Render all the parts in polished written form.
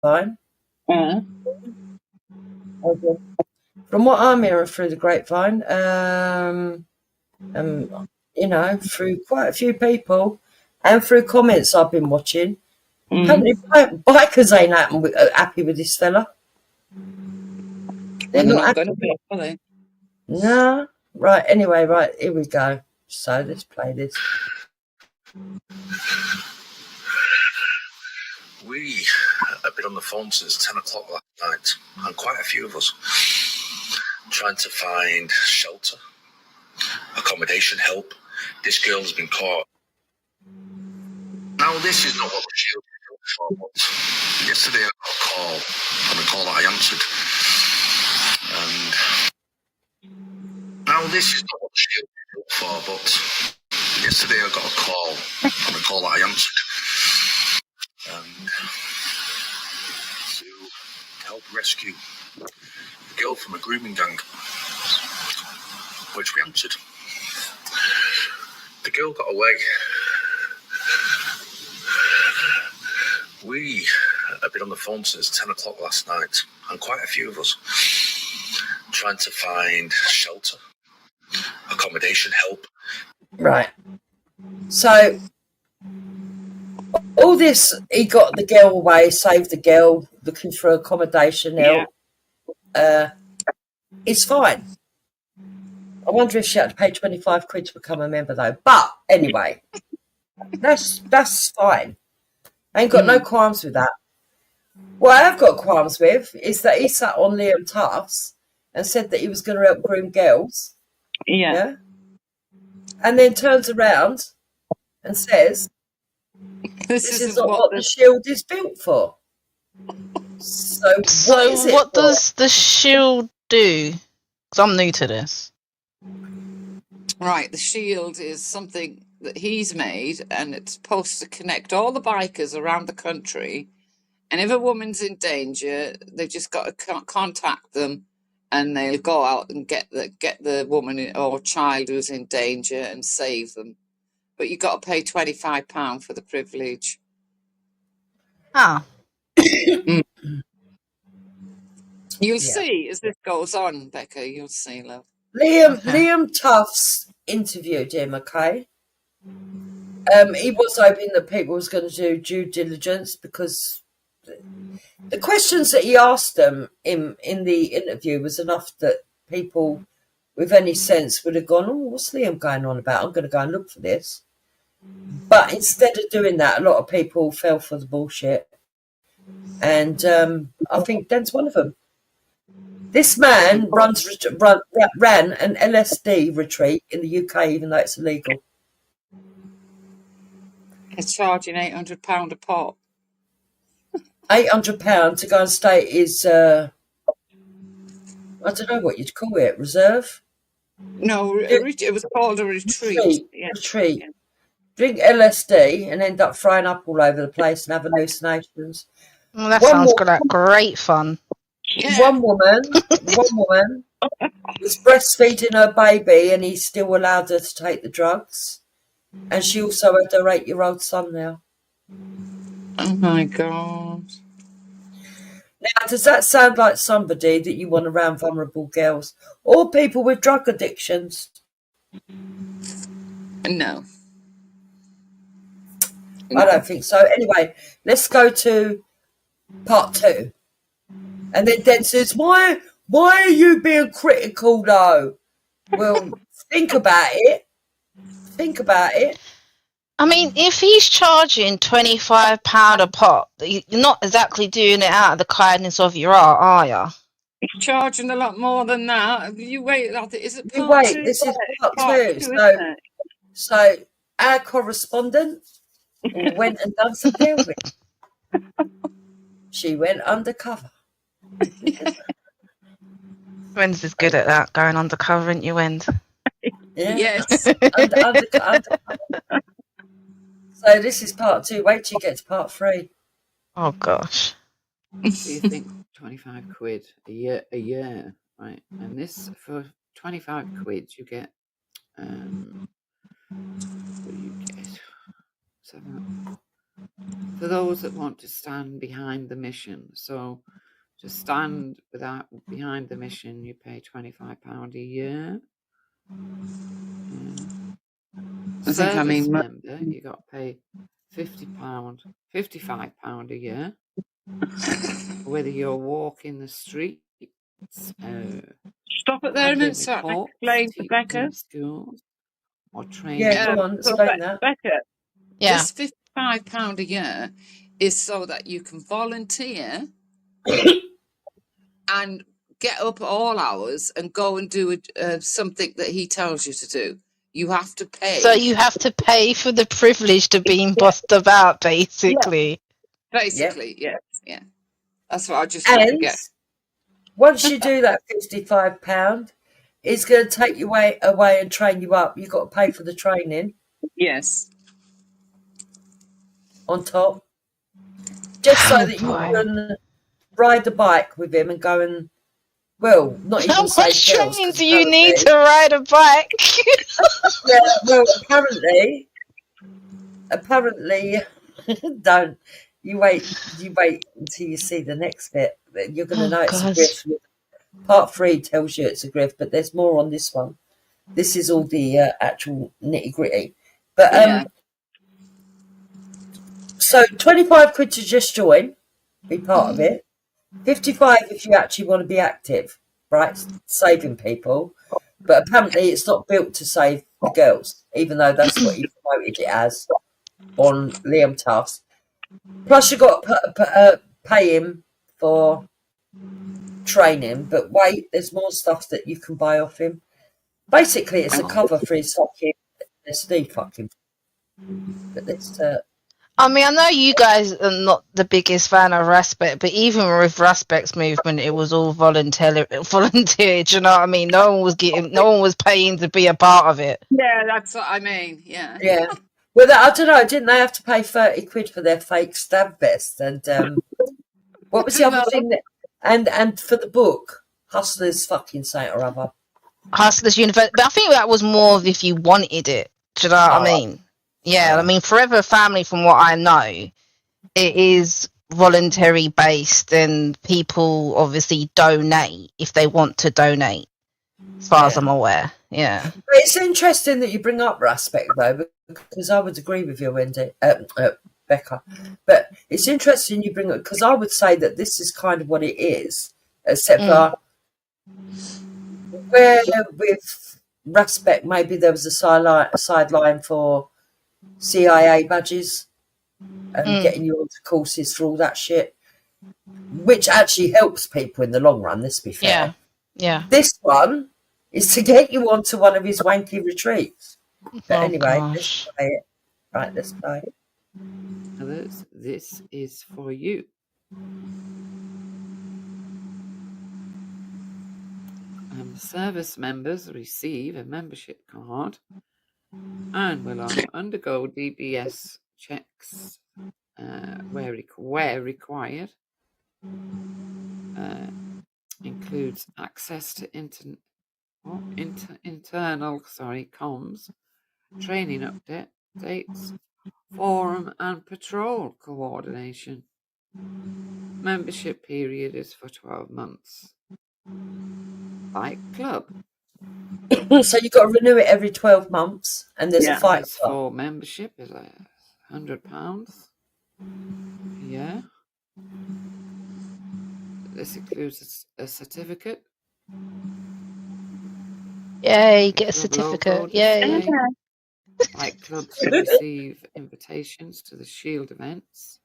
grapevine. Uh, From what I'm hearing through the grapevine, through quite a few people and through comments I've been watching, apparently bikers ain't happy with this fella. they're not going to be, are they? No. Right, anyway, right, here we go. So let's play this. We have been on the phone since 10 o'clock last night, and quite a few of us trying to find shelter, accommodation, help. This girl has been caught. Now, this is not what the shield is for, but yesterday I got a call, and the call that I answered. And now, this is not what the shield is for, but yesterday I got a call, and the call that I answered. And to help rescue a girl from a grooming gang, which we answered. The girl got away. We have been on the phone since 10 o'clock last night, and quite a few of us trying to find shelter, accommodation, help. Right. So all this, he got the girl away, saved the girl, looking for accommodation help. It's fine. I wonder if she had to pay 25 quid to become a member though. But anyway, that's fine. I ain't got no qualms with that. What I have got qualms with is that he sat on Liam Tufts and said that he was going to help groom girls. Yeah. And then turns around and says, this is not what the shield is built for. So what does the shield do? Because I'm new to this. Right, the shield is something that he's made, and it's supposed to connect all the bikers around the country. And if a woman's in danger, they've just got to contact them, and they'll go out and get the woman or child who's in danger and save them. But you've got to pay £25 for the privilege. Ah. You'll see as this goes on, Becca. You'll see, love. Liam Tufts interviewed him, okay? He was hoping that people was going to do due diligence because the questions that he asked them in the interview was enough that people with any sense would have gone, oh, what's Liam going on about? I'm going to go and look for this. But instead of doing that, a lot of people fell for the bullshit. And I think Dan's one of them. This man ran an LSD retreat in the UK, even though it's illegal. He's charging £800 a pop. £800 to go and stay at his, I don't know what you'd call it, reserve? No, it was called a retreat. Retreat. Yeah. Drink LSD and end up throwing up all over the place and have hallucinations. Well, that sounds like great fun. Yeah. One woman was breastfeeding her baby, and he still allowed her to take the drugs. And she also had her 8-year-old son now. Oh my God! Now, does that sound like somebody that you want around vulnerable girls or people with drug addictions? No. I don't think so. Anyway, let's go to part 2. And then Den says, why are you being critical though? Well, think about it. I mean, if he's charging £25 a pop, you're not exactly doing it out of the kindness of your heart, are you? He's charging a lot more than that. You wait, is it part 2? This is part 2. So our correspondent went and done some filming. She went undercover. Wen's is good at that, going undercover, ain't you, Wen? Yeah. Yes. Undercover. So this is part 2. Wait till you get to part 3. Oh gosh. Do you think 25 quid a year, right? And this for 25 quid you get what do you get? 7 for those that want to stand behind the mission. So to stand behind the mission, you pay £25 a year. I think I Service mean member, you got to pay £55 a year. Whether you're walking the streets, stop it there a handling minute so I can reports, explain to teaching Becca. in schools, or training. Yeah, go on, So explain that. Becca, Yeah. this £55 a year is so that you can volunteer and get up at all hours and go and do something that he tells you to do. You have to pay. So you have to pay for the privilege to being bossed about, basically. Basically, yes, yeah. That's what I just want to And get. once you do that £55, it's going to take you away and train you up. You've got to pay for the training Yes. on top, just so Oh, that you boy. can ride the bike with him and go and, well, not How even save much girls. training 'cause do you need apparently- to ride a bike? Yeah, well, apparently, don't. You wait until you see the next bit. You're going to know it's a God. grift. Part 3 tells you it's a grift, but there's more on this one. This is all the actual nitty gritty. But Yeah. so £25 to just join, be part of it. 55 if you actually want to be active, right? Saving people. But apparently it's not built to save the girls, even though that's what he promoted it as on Liam Tufts. Plus you've got to pay him for training, but wait, there's more stuff that you can buy off him. Basically, it's a cover for his fucking SD fucking. But let's I mean, I know you guys are not the biggest fan of Respect, but even with Respect's movement, it was all volunteer. Do you know what I mean? No one was paying to be a part of it. Yeah, that's what I mean. Yeah. yeah. Well, I don't know. Didn't they have to pay £30 for their fake stab vest? And what was the other thing? And for the book, Hustlers fucking something or other. Hustlers University, but I think that was more of if you wanted it. Do you know what I mean? Yeah, I mean, Forever Family, from what I know, it is voluntary based, and people obviously donate if they want to donate, as far as I'm aware. Yeah. But it's interesting that you bring up Respect, though, because I would agree with you, Wendy, Becca. But it's interesting you bring it, because I would say that this is kind of what it is, except for where with Respect, maybe there was a sideline for CIA badges and getting you onto courses for all that shit, which actually helps people in the long run, let's be fair. Yeah. This one is to get you onto one of his wanky retreats. But anyway, let's play it. Right, let's play it. Others, this is for you. Service members receive a membership card and will undergo DBS checks where required. Includes access to internal comms, training updates, forum and patrol coordination. Membership period is for 12 months. Bike club. So you've got to renew it every 12 months, and there's a fight club. For membership is £100 a year. This includes a certificate. Yay, get a certificate. Yay. Bike clubs receive invitations to the Shield events,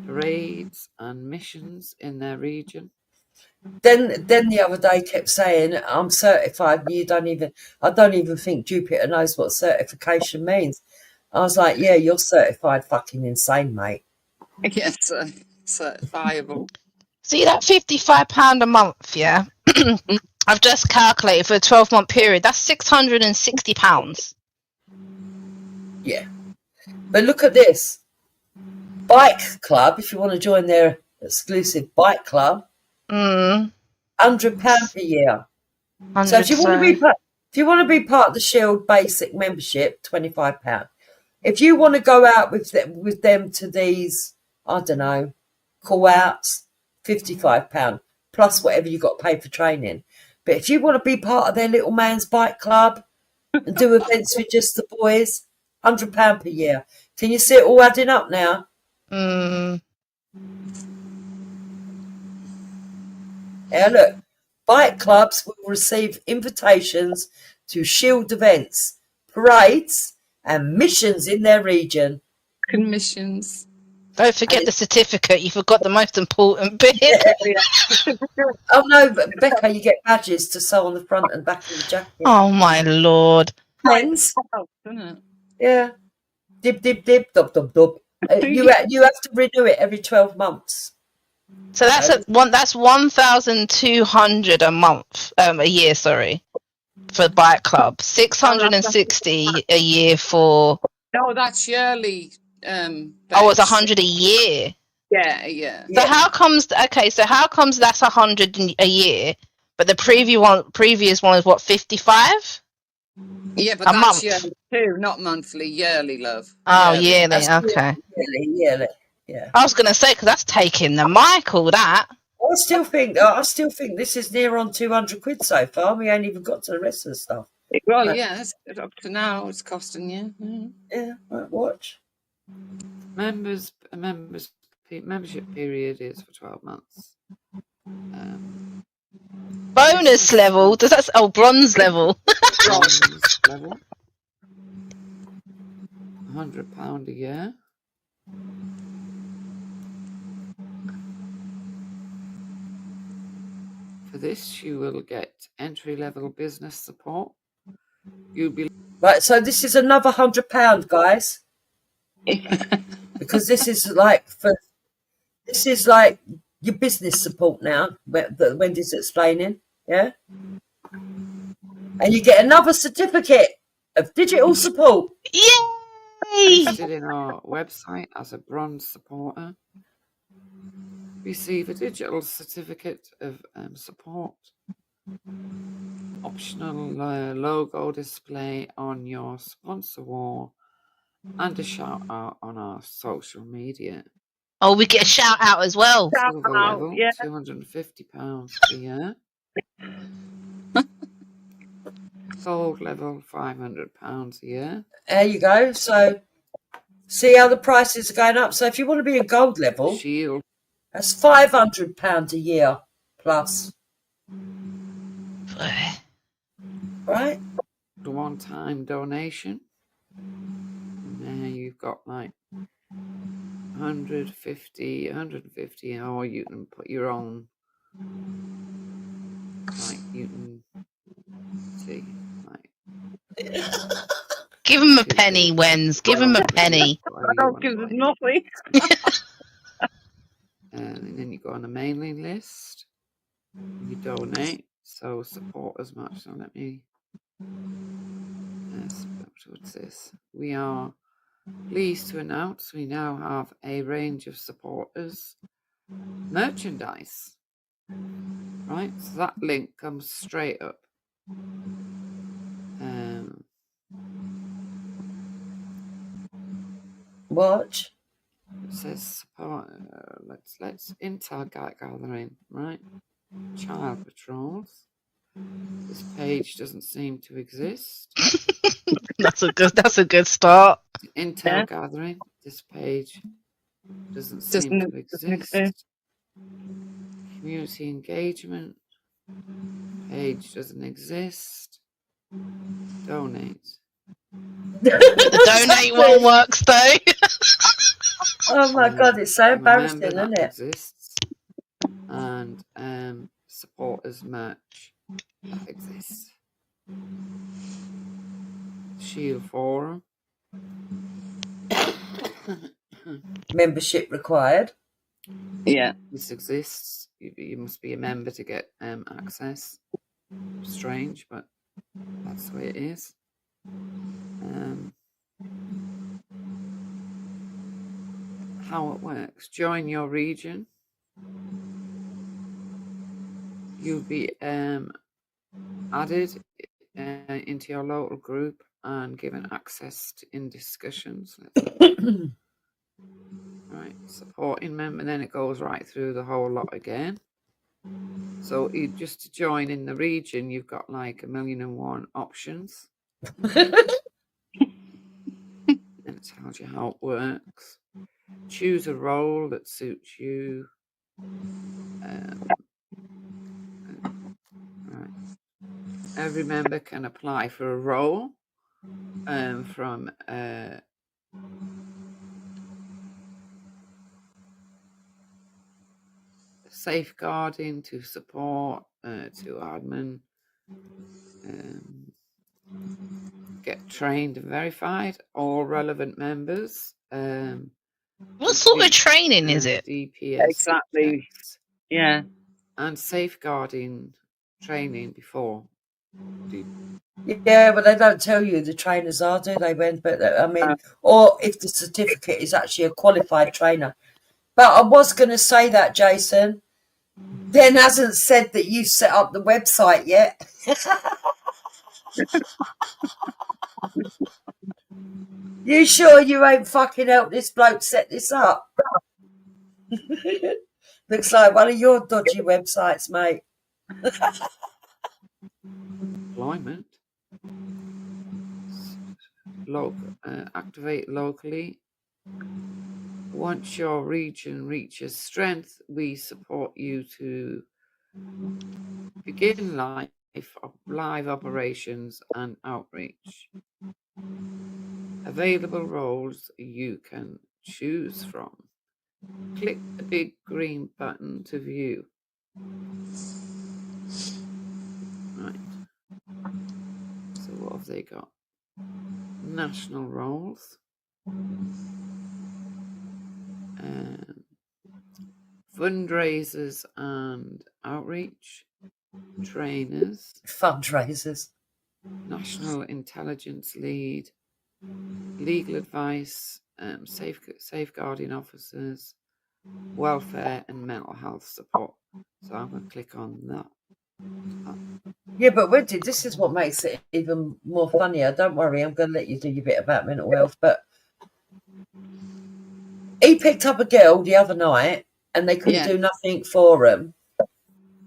parades and missions in their region. Then the other day kept saying, I'm certified. I don't even think Jupiter knows what certification means. I was like, yeah, you're certified fucking insane, mate. Yes, certifiable. See that £55 a month, yeah? I've just calculated for a 12-month period. That's £660. Yeah. But look at this. Bike club, if you want to join their exclusive bike club, £100 a year. So if you want to be part of the Shield basic membership, £25. If you want to go out with them to these, I don't know, call outs, £55 plus whatever you got to pay for training. But if you want to be part of their little man's bike club and do events with just the boys, £100 per year. Can you see it all adding up now? Mm. Yeah, look, bike clubs will receive invitations to Shield events, parades, and missions in their region. Commissions. Don't forget the certificate. You forgot the most important bit. Oh no, but Becca, you get badges to sew on the front and back of the jacket. Oh my lord! Pens, Isn't it? yeah. Dib dib dib, dub dub dub. You have to renew it every 12 months. So that's that's 1,200 a month, a year. Sorry, for bike club. 660 a year for. No, that's yearly. Oh, it's 100 a year. Yeah. So how comes? Okay, so how comes that's 100 a year, but the previous one is what, 55? Yeah, but A that's month. yearly too, not monthly. Yearly, love. Oh, Yearly. yearly. Okay. Yearly, yeah. I was gonna say, because that's taking the mic, all that. I still think this is near on 200 quid so far. We ain't even got to the rest of the stuff. Well, yes, up to now it's costing you. Yeah, right, watch. Membership period is for 12 months. Bonus level? Does that? Oh, bronze level. Bronze level. £100 a year. For this, you will get entry-level business support. You'll be Right, so this is another £100, guys, because this is like your business support now. That Wendy's explaining, yeah. And you get another certificate of digital support. Yay! listed in our website as a bronze supporter. Receive a digital certificate of support. Optional logo display on your sponsor wall and a shout out on our social media. Oh, we get a shout out as well. Silver level, £250 a year. Gold level, £500 a year. There you go. So see how the prices are going up. So if you want to be a gold level, Shield, that's £500 a year plus. Right? the one-time donation. And there you've got like 150, or you can put your own, like you can see, like Give him a penny, Wens. Give him a penny. I don't give us nothing. And then you go on the mailing list. You donate, so support as much. So let me. What's this? We are pleased to announce we now have a range of supporters merchandise. Right, so that link comes straight up. Watch. It says support. Let's intel gathering, right? Child patrols. This page doesn't seem to exist. That's a good start. Intel gathering. This page doesn't seem to exist. Community engagement. Page doesn't exist. Donate. The donate one works though. Oh my God, it's so embarrassing, isn't it? Exists. And supporters merch that exists. Shield forum. Membership required. Yeah. This exists. You must be a member to get access. Strange, but that's the way it is. How it works. Join your region. You'll be added into your local group and given access in discussions. Right, supporting member, and then it goes right through the whole lot again. So just to join in the region, you've got like 1,000,001 options. And it tells you how it works. Choose a role that suits you. Right. Every member can apply for a role from safeguarding to support to admin. Get trained and verified. All relevant members. What sort of training is it? DPS Exactly. checks Yeah. and safeguarding training before. Yeah, but they don't tell you the trainers are, do they? Or if the certificate is actually a qualified trainer. But I was going to say that, Jason. Ben hasn't said that you set up the website yet. You sure you ain't fucking helped this bloke set this up? Looks like one of your dodgy websites, mate. Employment. Activate locally. Once your region reaches strength, we support you to begin live operations and outreach. Available roles you can choose from. Click the big green button to view. Right. So what have they got? National roles. Fundraisers and outreach. Trainers. Fundraisers. National intelligence lead. Legal advice. Safeguarding officers. Welfare and mental health support. So I'm going to click on that. Yeah, but Wendy, this is what makes it even more funnier. Don't worry, I'm going to let you do your bit about mental health. But he picked up a girl the other night and they couldn't do nothing for him.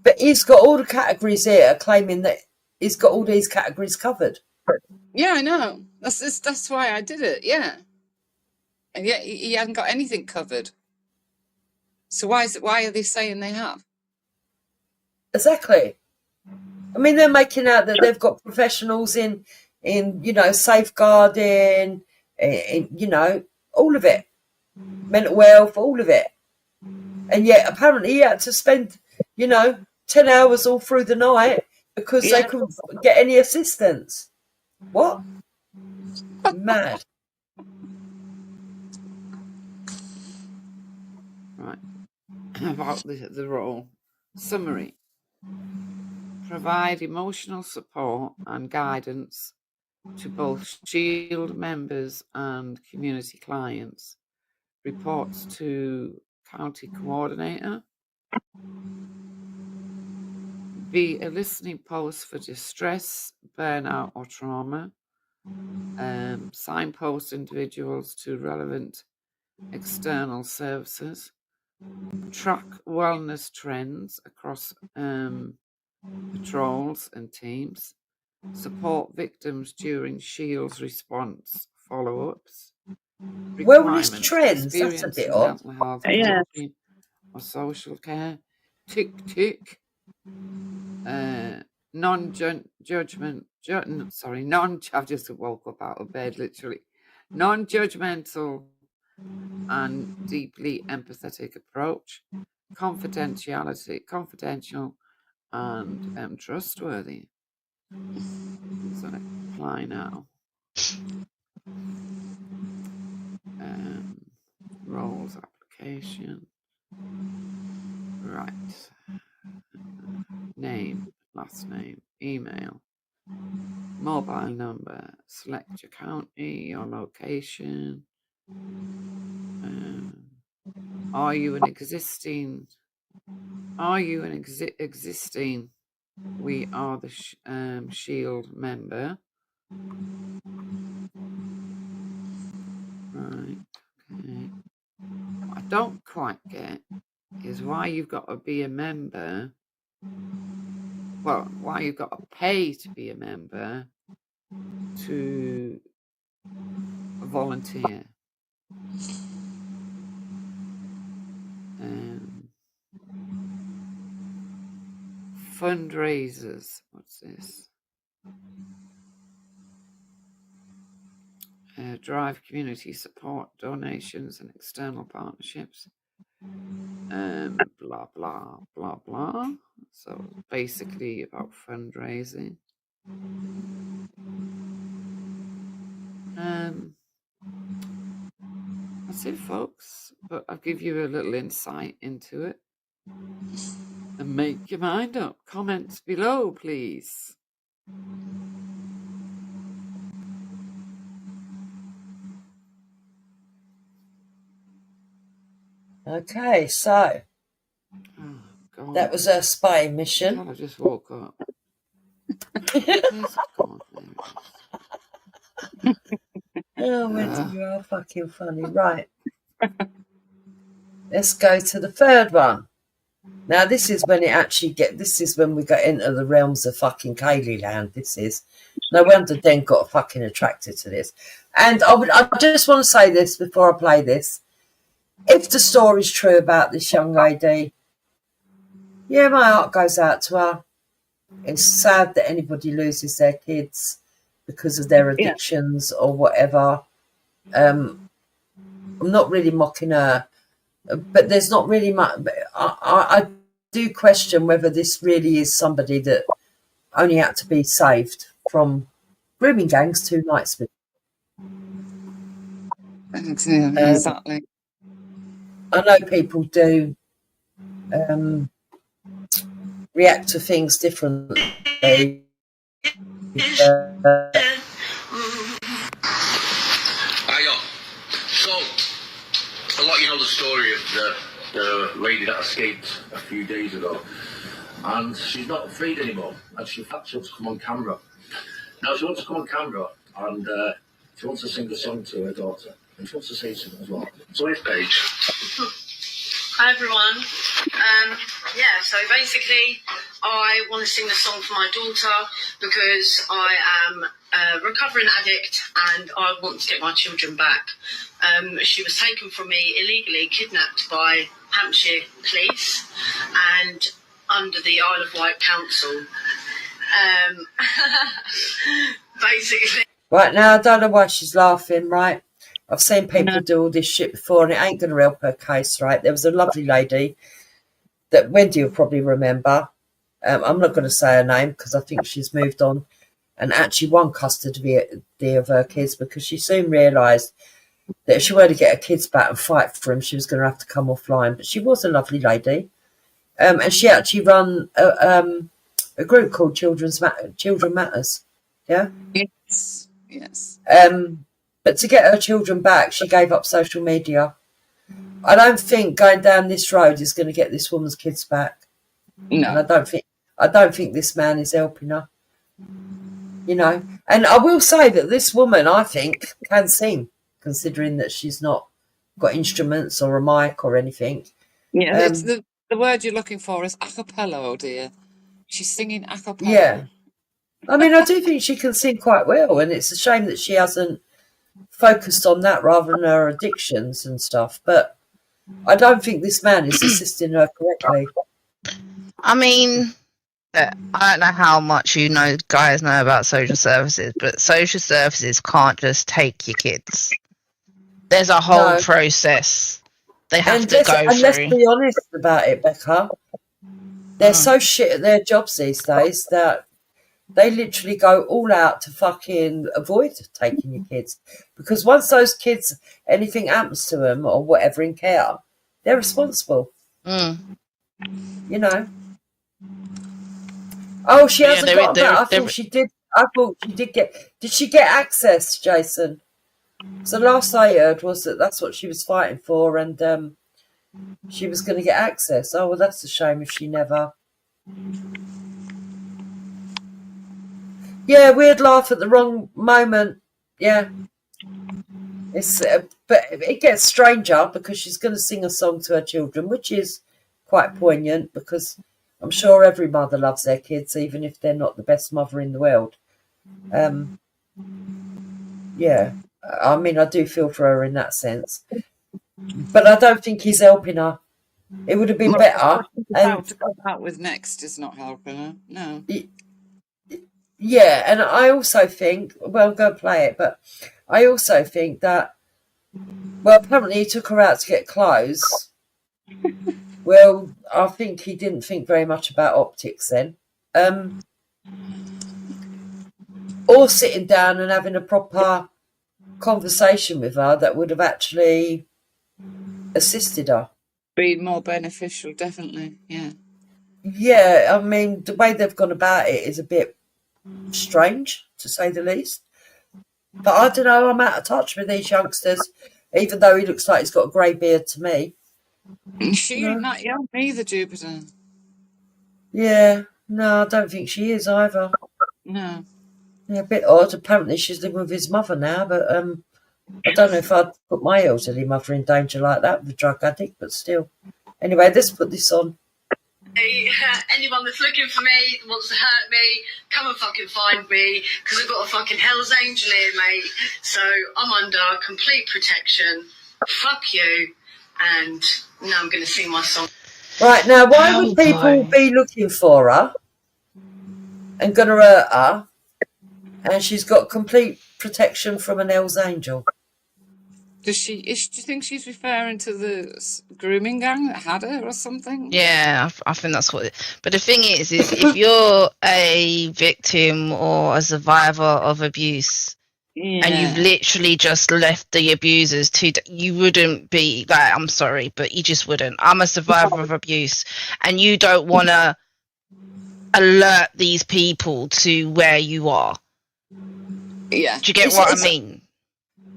But he's got all the categories here claiming that he's got all these categories covered. Yeah, I know. That's why I did it. Yeah. And yet he hadn't got anything covered. So why are they saying they have? Exactly. I mean, they're making out that they've got professionals in safeguarding, all of it, mental health, all of it. And yet, apparently, he had to spend, 10 hours all through the night because they couldn't get any assistance. What? Mad. Right. About the role. Summary. Provide emotional support and guidance to both Shield members and community clients. Reports to County Coordinator. Be a listening post for distress, burnout or trauma. Signpost individuals to relevant external services. Track wellness trends across patrols and teams. Support victims during Shield's response follow-ups. Wellness trends, that's a bit odd. Mental health coaching or social care. Tick. Non-judgment. I've just woke up out of bed, literally. Non-judgmental and deeply empathetic approach. Confidential and trustworthy. So let's apply now. Roles application. Right. Name, last name, email, mobile number. Select your county, your location. Are you an existing? We are the Shield member. Right. Okay. What I don't quite get is why you've got to be a member. Well, why you've got to pay to be a member to volunteer. Fundraisers. What's this? Drive community support, donations, and external partnerships. Blah blah blah blah. So basically about fundraising. That's it, folks. But I'll give you a little insight into it. And make your mind up. Comments below, please. Okay, so Oh, God. that was a spy God, mission. I just woke up. Where's it gone? There it is. Oh, Wendy, you are fucking funny. Right. Let's go to the third one. Now, this is when this is when we got into the realms of fucking Kaylee land. This is. No wonder Den got fucking attracted to this. And I just want to say this before I play this. If the story's true about this young lady, yeah, my heart goes out to her. It's sad that anybody loses their kids because of their addictions or whatever. I'm not really mocking her, but there's not really much. I do question whether this really is somebody that only had to be saved from grooming gangs 2 nights with. Exactly. I know people do react to things differently. So, a lot you know the story of the lady that escaped a few days ago, and she's not afraid anymore, and she wants to come on camera. Now she wants to come on camera, and she wants to sing a song to her daughter, and she wants to say something as well. So here's Paige. Hi everyone. So basically I want to sing the song for my daughter because I am a recovering addict and I want to get my children back. She was taken from me illegally, kidnapped by Hampshire police and under the Isle of Wight Council. Basically. Right now, I don't know why she's laughing, right? I've seen people do all this shit before and it ain't going to help her case, right? There was a lovely lady that Wendy will probably remember. I'm not going to say her name because I think she's moved on and actually won custody of her kids because she soon realised that if she were to get her kids back and fight for them, she was going to have to come offline. But she was a lovely lady. And she actually run a group called Children Matters. Yeah? Yes. But to get her children back, she gave up social media. I don't think going down this road is going to get this woman's kids back. No. And I don't think this man is helping her. You know, and I will say that this woman, I think, can sing, considering that she's not got instruments or a mic or anything. Yeah, it's the word you're looking for is a cappella, oh dear. She's singing a cappella. Yeah. I mean, I do think she can sing quite well, and it's a shame that she hasn't focused on that rather than her addictions and stuff. But I don't think this man is assisting her correctly. I mean, I don't know how much guys know about social services, but social services can't just take your kids. There's a whole process they have to go through. And let's be honest about it, Becca. They're so shit at their jobs these days that they literally go all out to fucking avoid taking your kids. Because once those kids, anything happens to them or whatever in care, they're responsible. You know. Oh, she hasn't got that. I thought she did. I thought she did get. Did she get access, Jason? So the last I heard was that that's what she was fighting for, and she was going to get access. Oh, well, that's a shame if she never. Yeah, weird laugh at the wrong moment. Yeah. It's but it gets stranger because she's going to sing a song to her children, which is quite poignant because I'm sure every mother loves their kids, even if they're not the best mother in the world. Yeah, I mean, I do feel for her in that sense, but I don't think he's helping her. It would have been better. How to come out with next is not helping her. No. Yeah, and I also think, well, go play it, but I also think that, well, apparently he took her out to get clothes. Well, I think he didn't think very much about optics then. Or sitting down and having a proper conversation with her that would have actually assisted her. Be more beneficial, definitely. Yeah. Yeah, I mean, the way they've gone about it is a bit strange, to say the least. But I don't know, I'm out of touch with these youngsters, even though he looks like he's got a grey beard to me. She ain't that young either, Jupiter. Yeah, no, I don't think she is either. No. Yeah, a bit odd. Apparently she's living with his mother now, but I don't know if I'd put my elderly mother in danger like that with a drug addict, but still. Anyway, let's put this on. Anyone that's looking for me, wants to hurt me, come and fucking find me, because I've got a fucking Hell's Angel here, mate. So I'm under complete protection. Fuck you. And now I'm going to sing my song. Right, now, why would people be looking for her and going to hurt her, and she's got complete protection from an Hell's Angel? Do you think she's referring to the grooming gang that had her or something? Yeah, I think that's what but the thing is if you're a victim or a survivor of abuse and you've literally just left the abusers you wouldn't be like, I'm sorry, but you just wouldn't. I'm a survivor of abuse, and you don't want to alert these people to where you are. Yeah. Do you get what I mean?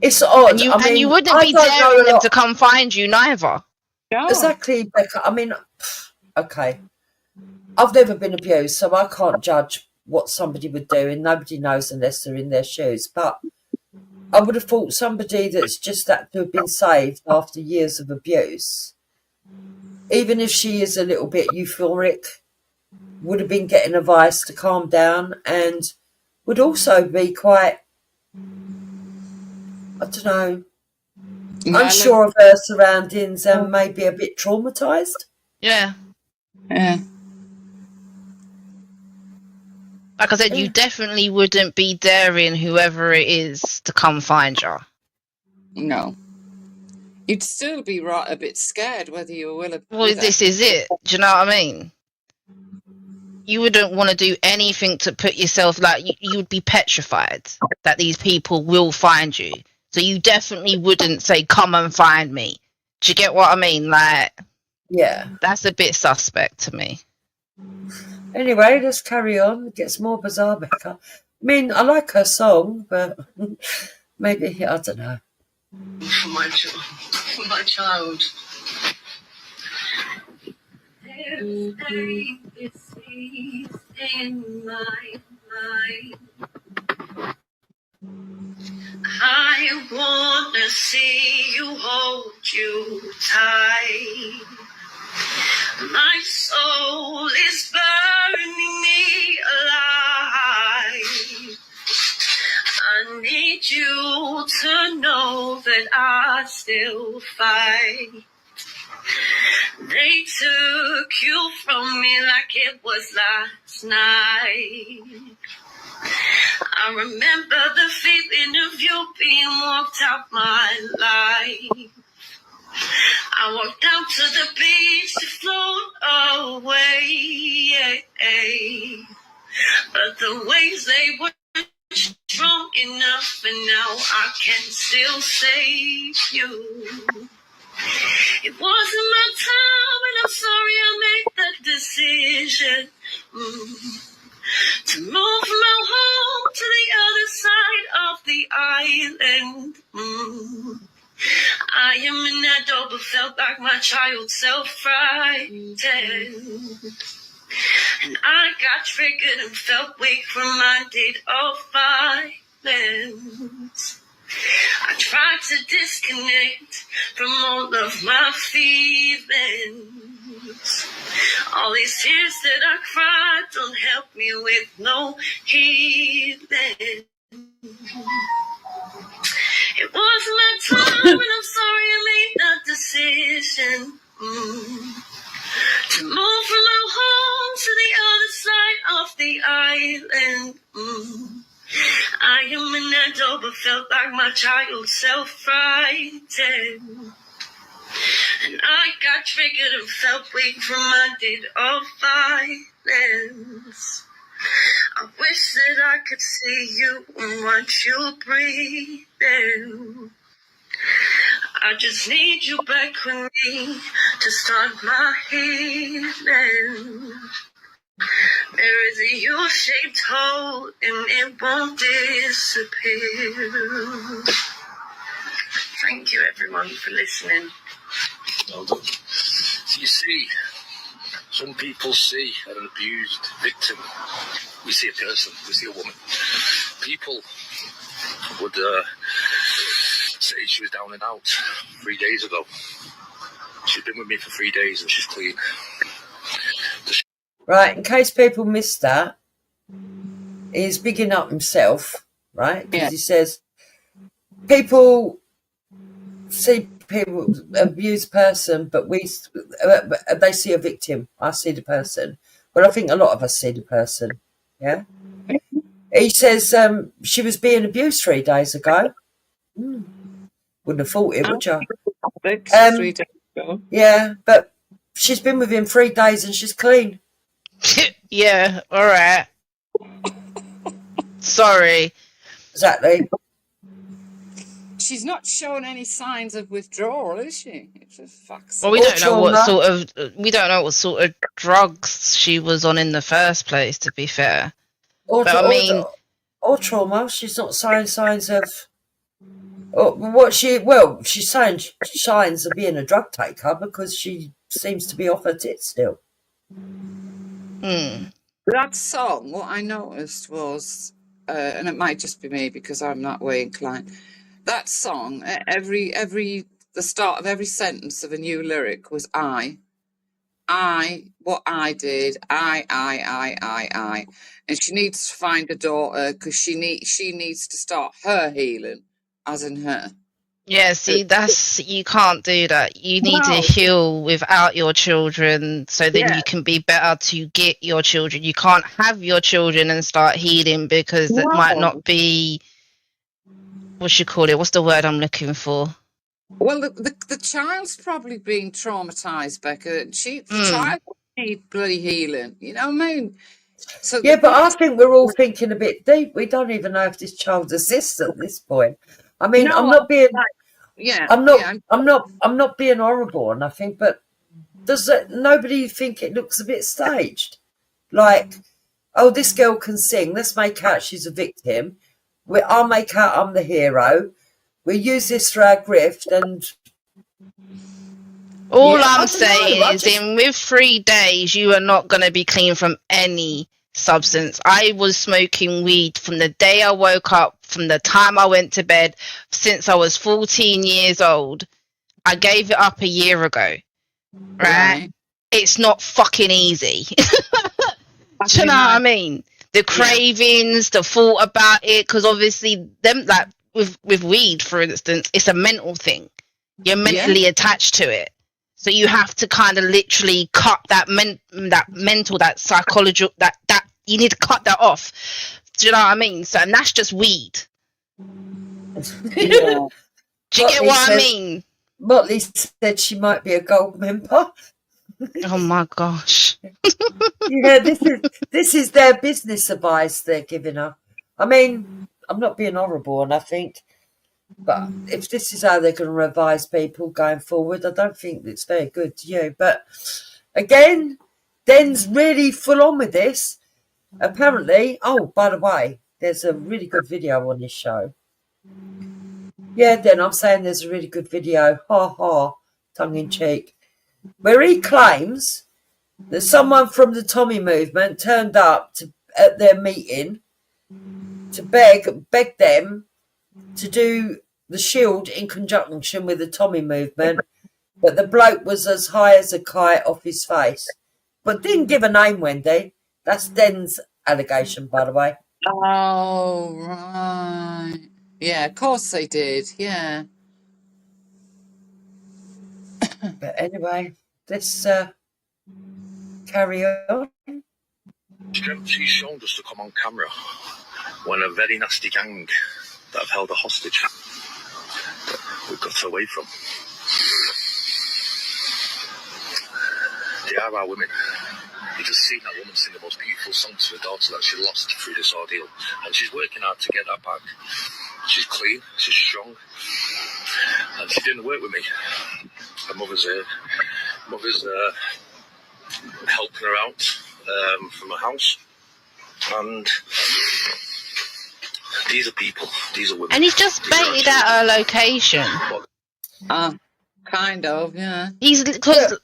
It's odd. And you wouldn't be daring them to come find you neither. No. Exactly, Becca. I mean, okay. I've never been abused, so I can't judge what somebody would do, and nobody knows unless they're in their shoes. But I would have thought somebody that's just had to have been saved after years of abuse, even if she is a little bit euphoric, would have been getting advice to calm down, and would also be quite, I don't know, unsure of her surroundings and maybe a bit traumatised. Yeah. Yeah. Like I said, you definitely wouldn't be daring whoever it is to come find you. No. You'd still be a bit scared whether you were willing. Well, this is it. Do you know what I mean? You wouldn't want to do anything to put yourself, like, you would be petrified that these people will find you. So you definitely wouldn't say, come and find me. Do you get what I mean? Like, yeah, that's a bit suspect to me. Anyway, let's carry on. It gets more bizarre, Becca. I mean, I like her song, but maybe, I don't know. For my child. Everything it sees in my mind. I wanna see you, hold you tight. My soul is burning me alive. I need you to know that I still fight. They took you from me like it was last night. I remember the feeling of you being walked out my life. I walked down to the beach to float away, but the waves, they were strong enough, and now I can still save you. It wasn't my time, and I'm sorry I made that decision to move from our home to the other side of the island. I am an adult, but felt like my child self frightened. And I got triggered and felt weak, reminded of violence. I tried to disconnect from all of my feelings. All these tears that I cried don't help me with no healing. It wasn't my time, and I'm sorry I made that decision. To move from our home to the other side of the island. I am an adult, but felt like my child self frightened. And I got triggered and felt weak, reminded of violence. I wish that I could see you and watch you breathing. I just need you back with me to start my healing. There is a U-shaped hole and it won't disappear. Thank you everyone for listening. Well done. So you see, some people see an abused victim. We see a person, we see a woman. People would say she was down and out 3 days ago. She's been with me for 3 days and she's clean. Right, in case people missed that, he's bigging up himself, right? Because he says people see people abuse person, but they see a victim. I see the person. Well, I think a lot of us see the person. Yeah. He says she was being abused 3 days ago. Wouldn't have thought it, would you? 3 days ago. Yeah, but she's been with him 3 days and she's clean. Yeah, all right. Sorry. Exactly. She's not showing any signs of withdrawal, is she? It's a fuck's Well, we Or don't know what trauma. sort of drugs she was on in the first place, to be fair. Or trauma. She's not showing signs of. She's showing signs of being a drug taker because she seems to be off her tits still. That song, what I noticed was, and it might just be me because I'm that way inclined. That song, the start of every sentence of a new lyric was I, what I did, I, and she needs to find a daughter because she needs to start her healing, as in her. Yeah, see, you can't do that. You need to heal without your children so then you can be better to get your children. You can't have your children and start healing because it might not be, what you call it? What's the word I'm looking for? Well, the child's probably been traumatized, Becca. The child need bloody healing. You know what I mean? So yeah, but I think we're all thinking a bit deep. We don't even know if this child exists at this point. I mean, I'm not being horrible or nothing, but does nobody think it looks a bit staged? Like, oh, this girl can sing. Let's make out she's a victim. I'll make out I'm the hero. We use this for our grift, and I'm saying is, with 3 days, you are not going to be clean from any substance. I was smoking weed from the day I woke up, from the time I went to bed, since I was 14 years old. I gave it up a year ago, right? It's not fucking easy. Do you know what I mean? The cravings, the thought about it, because obviously with weed, for instance, it's a mental thing. You're mentally attached to it. So you have to kind of literally cut that mental, that psychological, that you need to cut that off. Do you know what I mean? So, and that's just weed. Do you get what I mean? Motley said she might be a gold member. Oh my gosh. Yeah, this is their business advice they're giving her. I mean, I'm not being horrible, and I think, but if this is how they're going to advise people going forward, I don't think it's very good to you. But again, Den's really full on with this. Apparently, oh, by the way, there's a really good video on this show. Yeah, Den, I'm saying there's a really good video, ha ha, tongue in cheek, where he claims that someone from the Tommy movement turned up at their meeting to beg them to do the shield in conjunction with the Tommy movement, but the bloke was as high as a kite off his face. But didn't give a name, Wendy. That's Den's allegation, by the way. Oh, right. Yeah, of course they did. Yeah. But anyway, let's carry on. She's shown us to come on camera when a very nasty gang that have held a hostage that we got away from. They are our women. You just seen that woman sing the most beautiful song to her daughter that she lost through this ordeal, and she's working hard to get that back. She's clean, she's strong, and she didn't work with me. Her mother's helping her out from her house, and these are people, these are women. And he's just baited out her location. Kind of, yeah. He's because.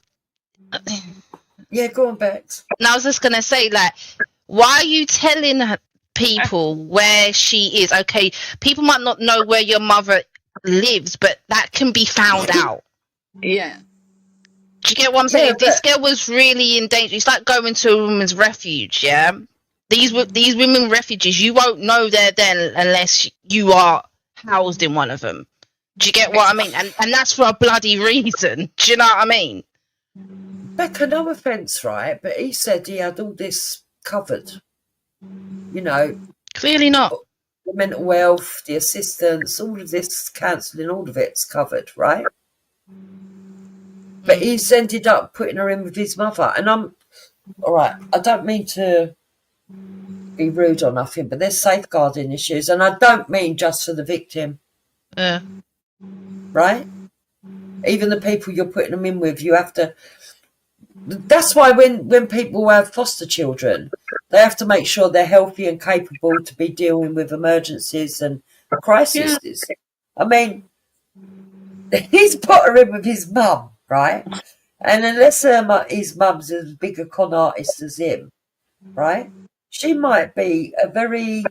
Yeah, go on, Bex. And I was just gonna say, like, why are you telling people where she is? Okay, people might not know where your mother lives, but that can be found out. Yeah. Do you get what I'm saying? Yeah, If this girl was really in danger, it's like going to a women's refuge. Yeah, these women refuges, you won't know they're there unless you are housed in one of them. Do you get what I mean? And that's for a bloody reason. Do you know what I mean? Becca, no offence, right? But he said he had all this covered. You know, Clearly not. the mental health, the assistance, all of this counselling, all of it's covered, right? But he's ended up putting her in with his mother. And I'm, all right, I don't mean to be rude or nothing, but there's safeguarding issues. And I don't mean just for the victim, Yeah. right? Even the people you're putting them in with, you have to... That's why when people have foster children, they have to make sure they're healthy and capable to be dealing with emergencies and crises. Yeah. I mean, he's put her in with his mum, right? And unless his mum's as big a con artist as him, right? She might be a very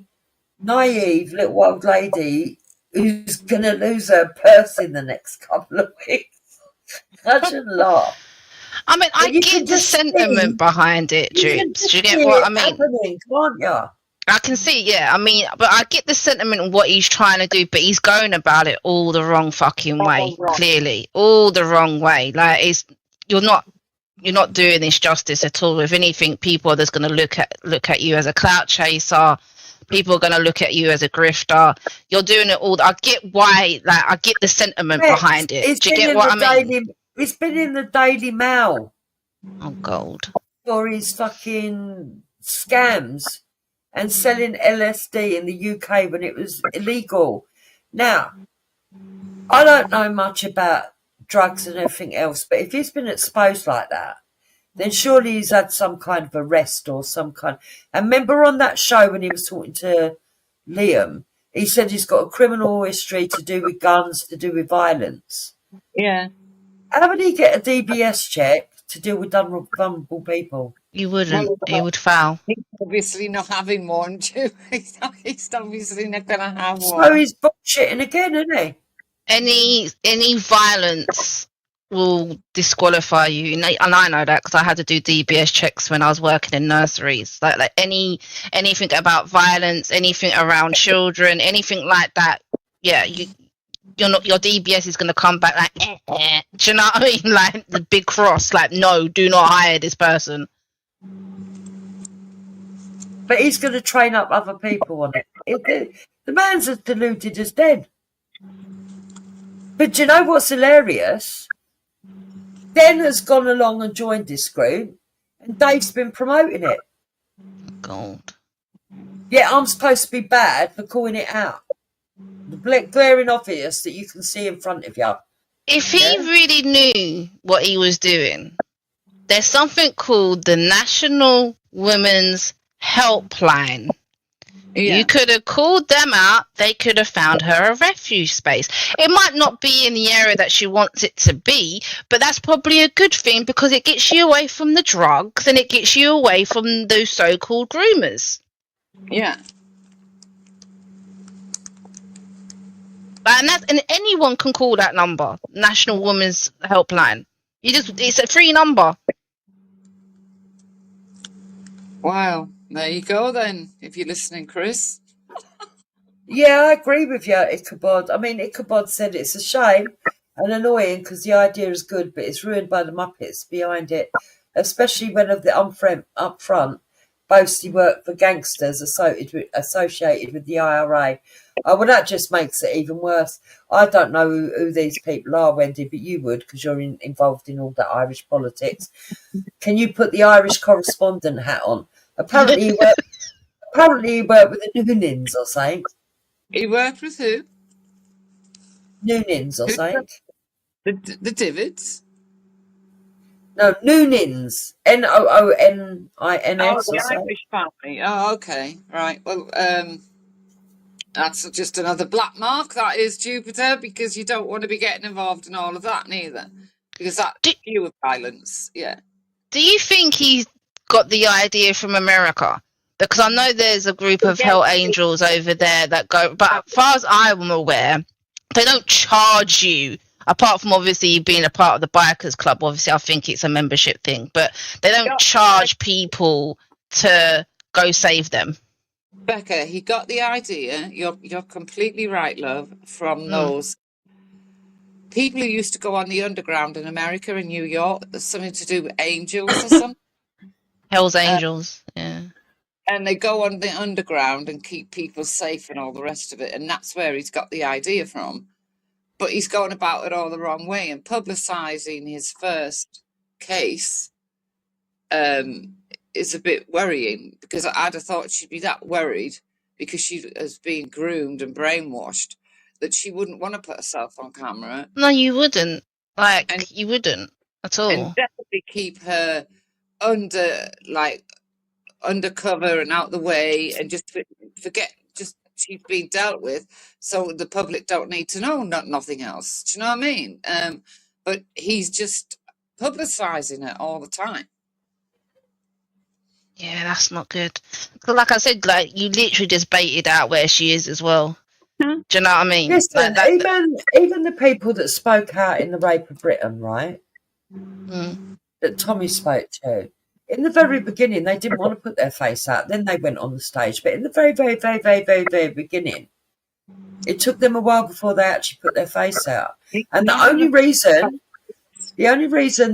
naive little old lady who's going to lose her purse in the next couple of weeks. I should laugh. I mean, I get the sentiment behind it, Jupes. Do you get what I mean? Can't you? I can see, yeah. I mean, but I get the sentiment of what he's trying to do, but he's going about it all the wrong fucking way. Clearly, all the wrong way. Like, you're not doing this justice at all. If anything, people are just going to look at you as a clout chaser. People are going to look at you as a grifter. You're doing it all. I get why. Like, I get the sentiment behind it. Do you get what I mean? It's been in the Daily Mail. Oh, God. For his fucking scams and selling LSD in the UK when it was illegal. Now, I don't know much about drugs and everything else, but if he's been exposed like that, then surely he's had some kind of arrest or some kind. And remember on that show when he was talking to Liam, he said he's got a criminal history to do with guns, to do with violence. Yeah. How would he get a DBS check to deal with vulnerable people? You wouldn't. He would foul. He's obviously not having one, too. He's obviously not going to have one. So he's bullshitting again, isn't he? Any violence will disqualify you, and I know that because I had to do DBS checks when I was working in nurseries. Like anything about violence, anything around children, anything like that. Yeah, your DBS is going to come back like, do you know what I mean? Like the big cross, like, no, do not hire this person. But he's going to train up other people on it. The man's as deluded as dead. But do you know what's hilarious? Den has gone along and joined this group, and Dave's been promoting it. God. Yeah, I'm supposed to be bad for calling it out. The glaring obvious that you can see in front of you. If he really knew what he was doing, there's something called the National Women's Helpline. You could have called them out. They could have found her a refuge space. It might not be in the area that she wants it to be, but that's probably a good thing because it gets you away from the drugs and it gets you away from those so-called groomers. Yeah. And anyone can call that number, National Women's Helpline. It's a free number. Wow. There you go then, if you're listening, Chris. Yeah, I agree with you, Ichabod. I mean, Ichabod said it's a shame and annoying because the idea is good, but it's ruined by the Muppets behind it, especially when of the up front boasts he worked for gangsters associated with the IRA. Oh, well, that just makes it even worse. I don't know who these people are, Wendy, but you would because you're involved in all that Irish politics. Can you put the Irish correspondent hat on? Apparently, he worked with the Noonins or something. He worked with who? Noonins or something. The Divots. No, Noonins. Noonins Oh, or the something. Irish family. Oh, okay. Right. Well, that's just another black mark. That is, Jupiter, because you don't want to be getting involved in all of that neither. Because that's pure violence. Yeah. Do you think he's got the idea from America? Because I know there's a group of Hell Angels over there that go, but as far as I'm aware, they don't charge you. Apart from obviously being a part of the bikers club, obviously I think it's a membership thing, but they don't charge people to go save them. Becca, he got the idea. You're completely right, love. From those people who used to go on the underground in America and New York. There's something to do with angels or something. Hell's Angels, yeah. And they go on the underground and keep people safe and all the rest of it. And that's where he's got the idea from. But he's going about it all the wrong way. And publicising his first case is a bit worrying because I'd have thought she'd be that worried because she has been groomed and brainwashed that she wouldn't want to put herself on camera. No, you wouldn't. You wouldn't at all. And definitely keep her undercover and out the way and just forget she's been dealt with so the public don't need to know nothing else. Do you know what I mean? But he's just publicising it all the time. Yeah, that's not good. Because like I said, you literally just baited out where she is as well. Do you know what I mean? Listen, even the people that spoke out in the rape of Britain, right? That Tommy spoke to, in the very beginning, they didn't want to put their face out. Then they went on the stage. But in the very, very, very, very, very, very beginning, it took them a while before they actually put their face out. And the only reason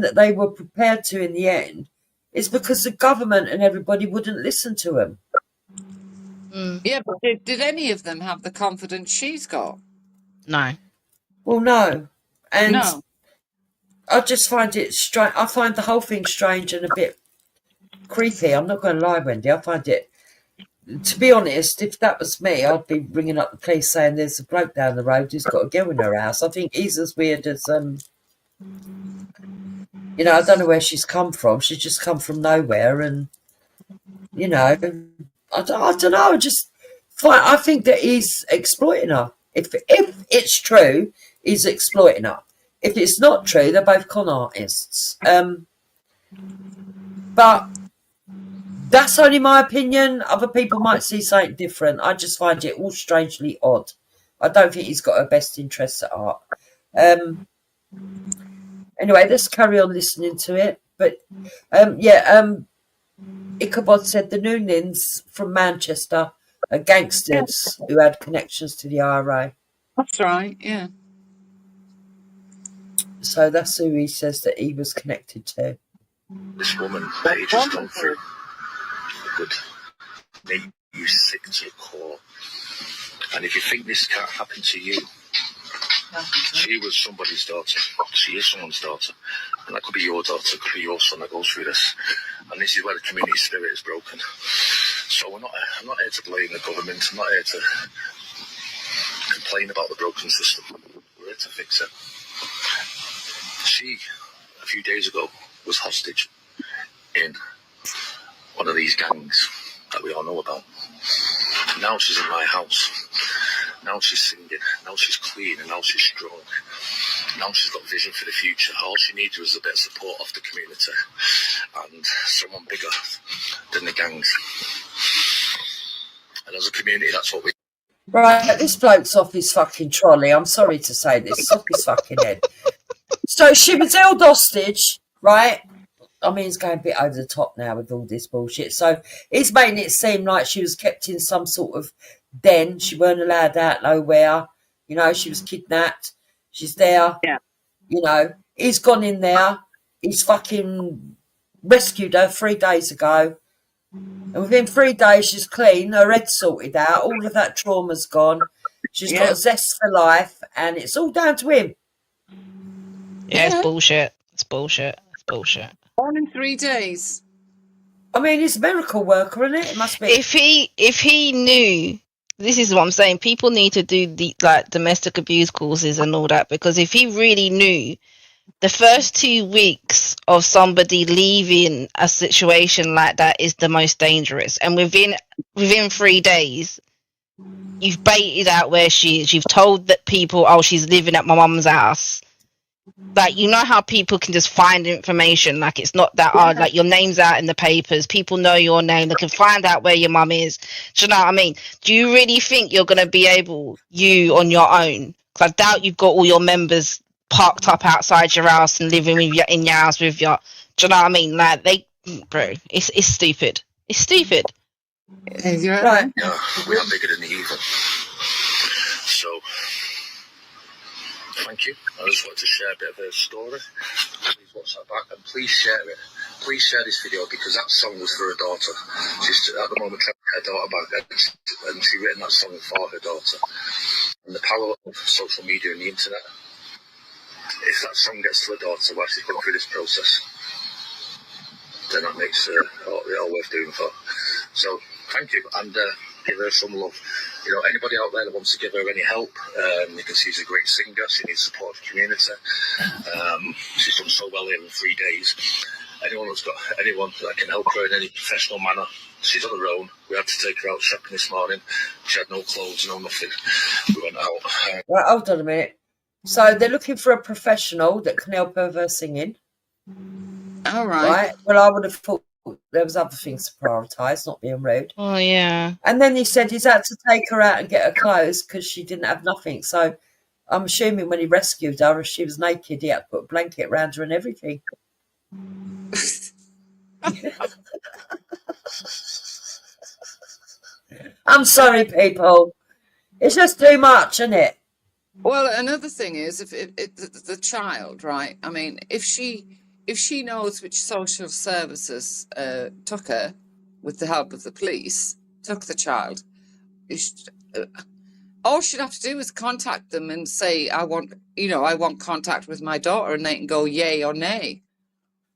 that they were prepared to in the end is because the government and everybody wouldn't listen to them. Yeah, but did any of them have the confidence she's got? No. Well, no. And no. I just find it strange. I find the whole thing strange and a bit creepy. I'm not going to lie, Wendy. I find it, to be honest, if that was me, I'd be ringing up the police saying there's a bloke down the road who's got a girl in her house. I think he's as weird as, I don't know where she's come from. She's just come from nowhere and, I don't know. I think that he's exploiting her. If it's true, he's exploiting her. If it's not true, they're both con artists. But that's only my opinion. Other people might see something different. I just find it all strangely odd. I don't think he's got her best interests at heart. Anyway, let's carry on listening to it. But, Ichabod said the Noonins from Manchester are gangsters who had connections to the IRA. That's right, yeah. So that's who he says that he was connected to. This woman, Paige, has gone through could make you sick to the core. And if you think this can't happen to you, she was somebody's daughter. She is someone's daughter. And that could be your daughter, could be your son that goes through this. And this is where the community spirit is broken. So I'm not here to blame the government. I'm not here to complain about the broken system. We're here to fix it. She, a few days ago, was hostage in one of these gangs that we all know about. Now she's in my house. Now she's singing. Now she's clean, and now she's strong. Now she's got vision for the future. All she needs was a bit of support off the community and someone bigger than the gangs. And as a community, that's what we... Right, this bloke's off his fucking trolley. I'm sorry to say this. It's off his fucking head. So she was held hostage, right? I mean, it's going a bit over the top now with all this bullshit. So it's making it seem like she was kept in some sort of den. She weren't allowed out nowhere. You know, she was kidnapped. She's there. Yeah. You know, he's gone in there. He's fucking rescued her 3 days ago. And within 3 days, she's clean. Her head's sorted out. All of that trauma's gone. She's got a zest for life. And it's all down to him. Yeah, it's bullshit. It's bullshit. It's bullshit. All in 3 days. I mean, he's a miracle worker, isn't it? It must be. If he knew, this is what I'm saying. People need to do the domestic abuse courses and all that, because if he really knew, the first 2 weeks of somebody leaving a situation like that is the most dangerous. And within 3 days, you've baited out where she is. You've told that people, oh, she's living at my mum's house. Like, you know how people can just find information, like it's not that hard, like your name's out in the papers, people know your name, they can find out where your mum is. Do you know what I mean? Do you really think you're going to be able, you on your own, because I doubt you've got all your members parked up outside your house and living with you in your house with you. Do you know what I mean? Like, bro, it's stupid. It's stupid. Right. Yeah, we are bigger than the evil. So, thank you. I just wanted to share a bit of her story. Please watch that back and please share it. Please share this video because that song was for her daughter. She's at the moment trying to get her daughter back and she's written that song for her daughter. And the power of social media and the internet, if that song gets to her daughter while she's going through this process, then that makes it all worth doing for. So, thank you, and give her some love. You know, anybody out there that wants to give her any help, you can see she's a great singer. She needs support from the community. She's done so well here in 3 days. Anyone that can help her in any professional manner, she's on her own. We had to take her out shopping this morning. She had no clothes, no nothing. We went out. Right, hold on a minute. So they're looking for a professional that can help her with her singing. All right. Well, I would have thought there was other things to prioritise, not being rude. Oh, yeah. And then he said he's had to take her out and get her clothes because she didn't have nothing. So I'm assuming when he rescued her, if she was naked, he had to put a blanket around her and everything. I'm sorry, people. It's just too much, isn't it? Well, another thing is, if the child, right? I mean, if she knows which social services took her with the help of the police, took the child, all she'd have to do is contact them and say, I want contact with my daughter, and they can go yay or nay.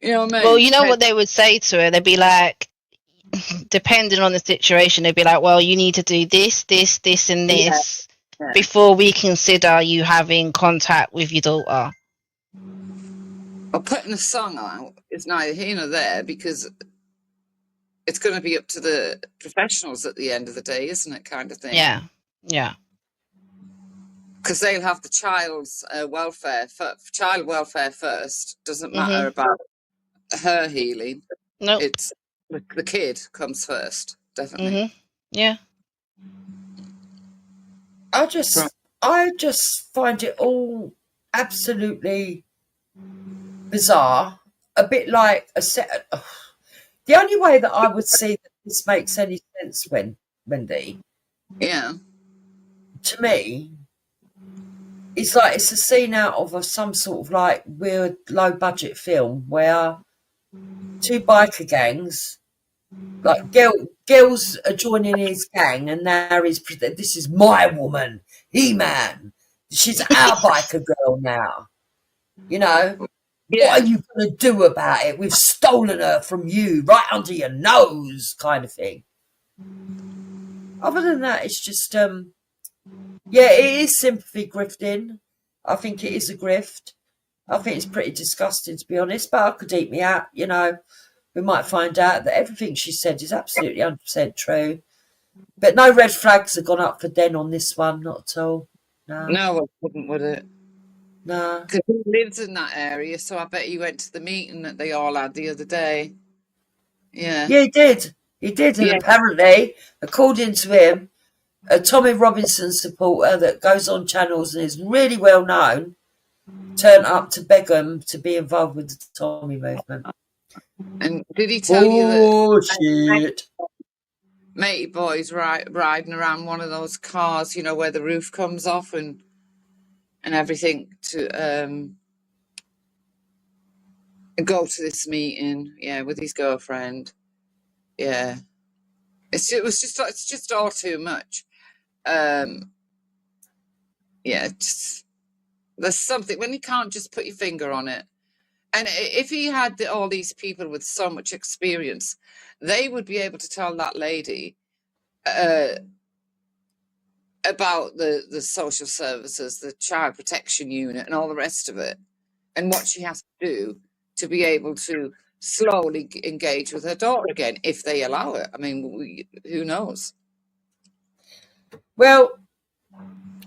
You know what I mean? Well, you know what they would say to her? They'd be like, depending on the situation, they'd be like, well, you need to do this, this, this, and this before we consider you having contact with your daughter. Well, putting a song out is neither here nor there, because it's going to be up to the professionals at the end of the day, isn't it, kind of thing? Yeah, yeah. Because they'll have the child's child welfare first. Doesn't matter about her healing. No, It's the kid comes first, definitely. Yeah. I just find it all absolutely bizarre. A bit like a set. The only way that I would see that this makes any sense, Wendy, Yeah. to me, it's like it's a scene out of some sort of like weird low budget film where two biker gangs, like girls are joining his gang, and now this is my woman, He-Man. She's our biker girl now. You know, what are you going to do about it? We've stolen her from you right under your nose, kind of thing. Other than that, it's just, yeah, it is sympathy grifting. I think it is a grift. I think it's pretty disgusting, to be honest, but I could eat me out, you know. We might find out that everything she said is absolutely 100% true. But no red flags have gone up for Den on this one, not at all. No, it wouldn't, would it? No. Because he lives in that area, so I bet he went to the meeting that they all had the other day. Yeah. Yeah, he did. He did, and Yeah. apparently, according to him, a Tommy Robinson supporter that goes on channels and is really well known turned up to beg him to be involved with the Tommy movement. And did he tell you that Bullshit. matey boy's riding around one of those cars, you know, where the roof comes off and everything to go to this meeting, yeah, with his girlfriend. Yeah. It's just all too much. Yeah, there's something when you can't just put your finger on it. And if he had all these people with so much experience, they would be able to tell that lady about the social services, the child protection unit, and all the rest of it, and what she has to do to be able to slowly engage with her daughter again, if they allow it. I mean, who knows? Well,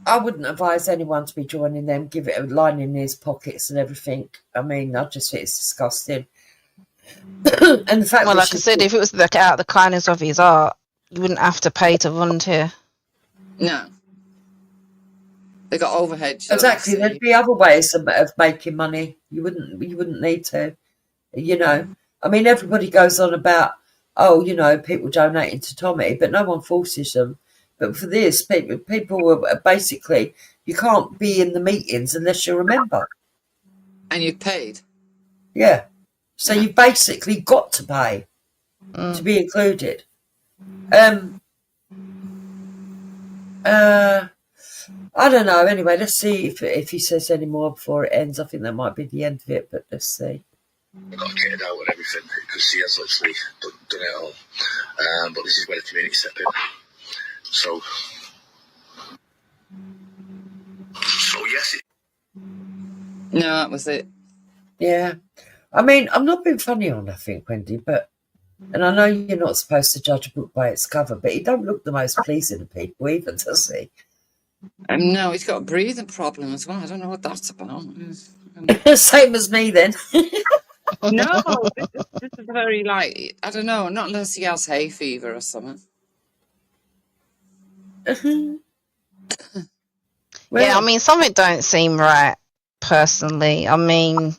I wouldn't advise anyone to be joining them, give it a line in his pockets and everything. I mean, I just think it's disgusting. And the fact Well, that like I said, if it was out of the kindness of his heart, you wouldn't have to pay to volunteer. No. They got overhead. Exactly. There'd be other ways of making money. You wouldn't need to. You know, I mean, everybody goes on about, oh, you know, people donating to Tommy, but no one forces them. But for this, people are basically, you can't be in the meetings unless you're a member. And you've paid. Yeah. So you've basically got to pay to be included. I don't know. Anyway, let's see if he says any more before it ends. I think that might be the end of it, but let's see. I got kitted out and everything because she has literally done it all. But this is where the community step in. So yes. No, that was it. Yeah. I mean, I'm not being funny or nothing, Wendy, and I know you're not supposed to judge a book by its cover, but he don't look the most pleasing to people either, does he? No, he's got a breathing problem as well. I don't know what that's about. Same as me then. No, this is very like, I don't know, not unless he has hay fever or something. Well, yeah, I mean, something don't seem right, personally. I mean,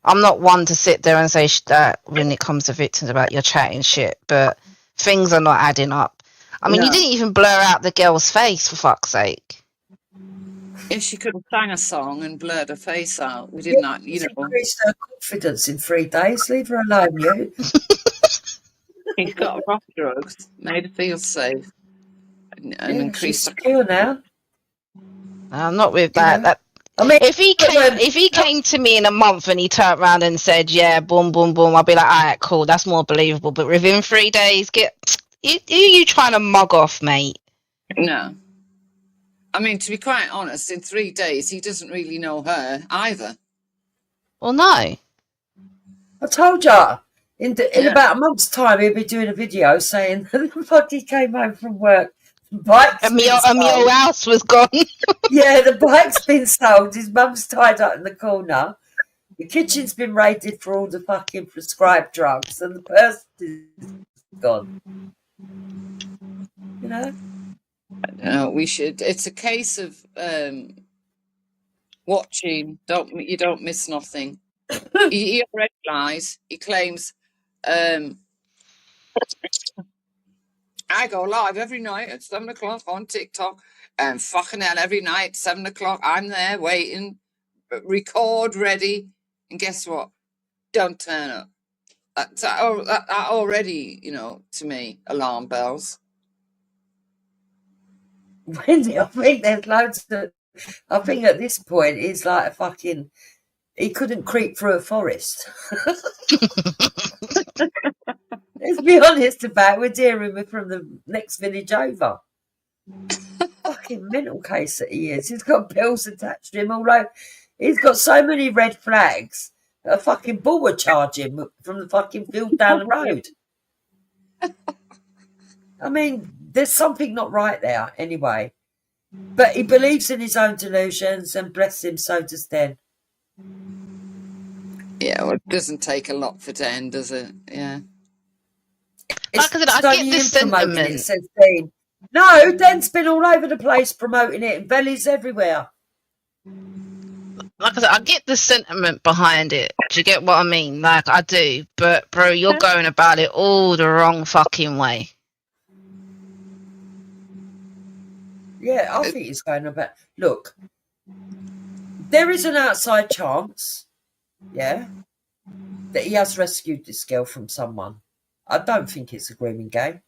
I'm not one to sit there and say that when it comes to victims about your chatting shit, but things are not adding up. I mean, you didn't even blur out the girl's face, for fuck's sake. If she could have sang a song and blurred her face out, we did not, you know. Increased her confidence in 3 days. Leave her alone, you. He's got her off drugs, made her feel safe, and increased She's her. secure now. I'm not with that. Yeah. I mean, if he came to me in a month and he turned around and said, "Yeah, boom, boom, boom," I'll be like, "All right, cool, that's more believable." But within 3 days, who you trying to mug off, mate? No. I mean, to be quite honest, in 3 days, he doesn't really know her either. Well, no. I told you. In about a month's time, he'll be doing a video saying that he came home from work. And your house was gone. Yeah, the bike's been sold. His mum's tied up in the corner. The kitchen's been raided for all the fucking prescribed drugs, and the purse is gone. You know? No, we should. It's a case of watching. You don't miss nothing. he already lies. He claims. I go live every night at 7 o'clock on TikTok, and fucking hell, every night 7 o'clock I'm there waiting, record ready, and guess what? Don't turn up. That already, you know, to me, alarm bells. Wendy, I think there's loads of. I think at this point he's like a fucking. He couldn't creep through a forest. Let's be honest about it. We're dealing with from the next village over. Fucking mental case that he is. He's got bills attached to him all over. He's got so many red flags that a fucking bull would charge him from the fucking field down the road. I mean, there's something not right there anyway. But he believes in his own delusions, and bless him, so does Den. Yeah, well, it doesn't take a lot for Den, does it? Yeah. It's Like I said, I only get this him promoting it, sentiment. says Dean. No, Den's been all over the place promoting it, and Belly's everywhere. Like I said, I get the sentiment behind it. Do you get what I mean? Like, I do. But, bro, you're going about it all the wrong fucking way. Yeah, I think he's going about... Look, there is an outside chance, yeah, that he has rescued this girl from someone. I don't think it's a grooming game,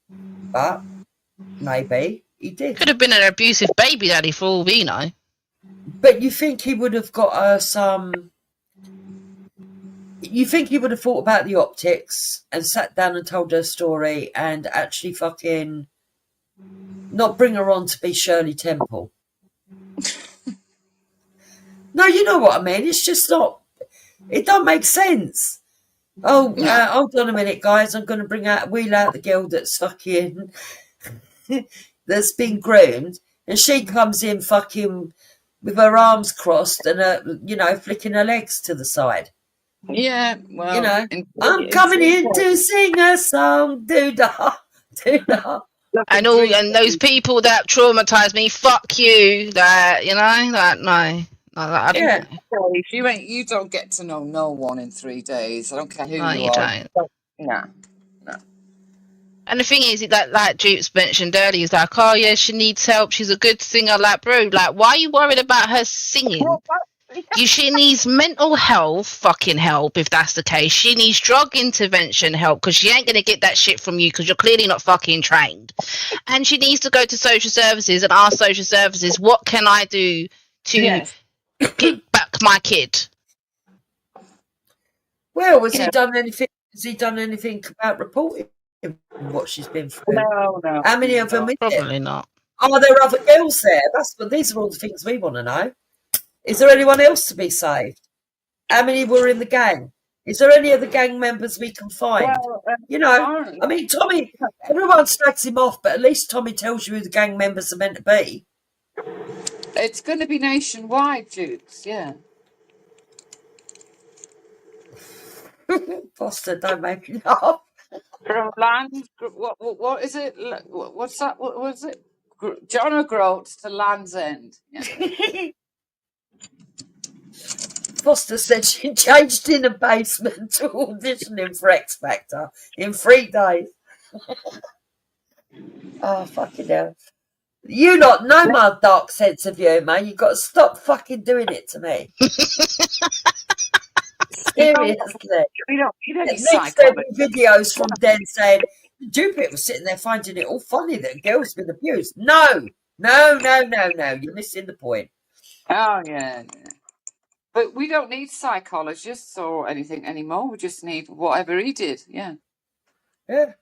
but maybe he did. Could have been an abusive baby daddy for all we know. But you think he would have got her some... You think he would have thought about the optics and sat down and told her story and actually fucking not bring her on to be Shirley Temple? No, you know what I mean. It's just not... It don't make sense. Oh, hold on a minute, guys. I'm going to wheel out the girl that's fucking... that's been groomed. And she comes in fucking with her arms crossed and, flicking her legs to the side. Yeah, well... I'm coming in to sing a song. Do-da, do-da. And those people that traumatise me, fuck you. That, no. I don't know. You don't get to know no one in 3 days. I don't care who you are. Don't. No. And the thing is, like Jupes mentioned earlier, he's like, oh yeah, she needs help. She's a good singer. Like, bro, like, why are you worried about her singing? She needs mental health fucking help if that's the case. She needs drug intervention help because she ain't going to get that shit from you because you're clearly not fucking trained. And she needs to go to social services and ask social services, what can I do to get back my kid? Well, has he done anything? Has he done anything about reporting what she's been through? No. How many of them? Probably not. Are there other girls there? These are all the things we want to know. Is there anyone else to be saved? How many were in the gang? Is there any of the gang members we can find? Well, I mean, Tommy, everyone slags him off, but at least Tommy tells you who the gang members are meant to be. It's going to be nationwide, Jukes, yeah. Foster, don't make me laugh. From land, what is it? What's that? What was it? John O'Groats to Land's End. Yeah. Foster said she changed in the basement to auditioning for X Factor in 3 days. Oh, fucking hell. You lot know my dark sense of humour. You've got to stop fucking doing it to me. Seriously. Next there be videos from Den saying, Jupiter was sitting there finding it all funny that a girl's been abused. No. You're missing the point. Oh, yeah. But we don't need psychologists or anything anymore. We just need whatever he did. Yeah. Yeah.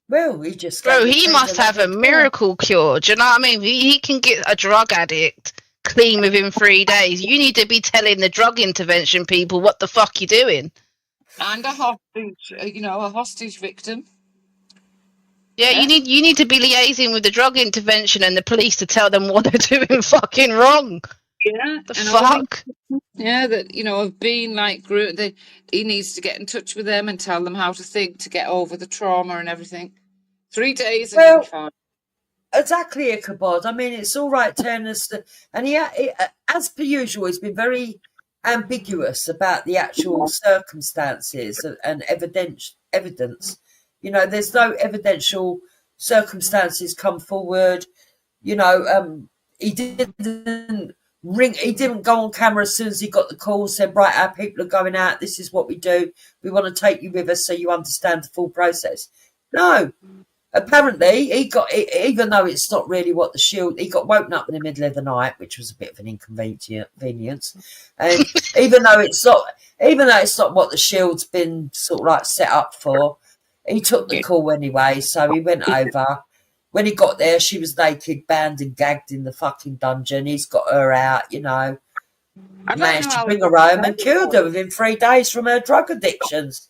Well, he just... Bro, he must have a miracle cure. Do you know what I mean? He can get a drug addict clean within 3 days. You need to be telling the drug intervention people what the fuck you're doing. And a hostage victim. Yeah, you need to be liaising with the drug intervention and the police to tell them what they're doing fucking wrong. Yeah. The fuck? Of being like, he needs to get in touch with them and tell them how to think to get over the trauma and everything. 3 days and you'll be fine. Exactly, Ichabod. I mean, it's all right telling us that, and he, as per usual, he's been very ambiguous about the actual circumstances and evidence. There's no evidential circumstances come forward. He didn't go on camera as soon as he got the call, said, right, our people are going out, this is what we do, we want to take you with us so you understand the full process. No. Apparently, he got, even though it's not really what the Shield, he got woken up in the middle of the night, which was a bit of an inconvenience. And even though it's not what the Shield's been sort of like set up for, he took the call anyway. So he went over. When he got there, she was naked, bound and gagged in the fucking dungeon. He's got her out, managed to bring her home and cured her within 3 days from her drug addictions.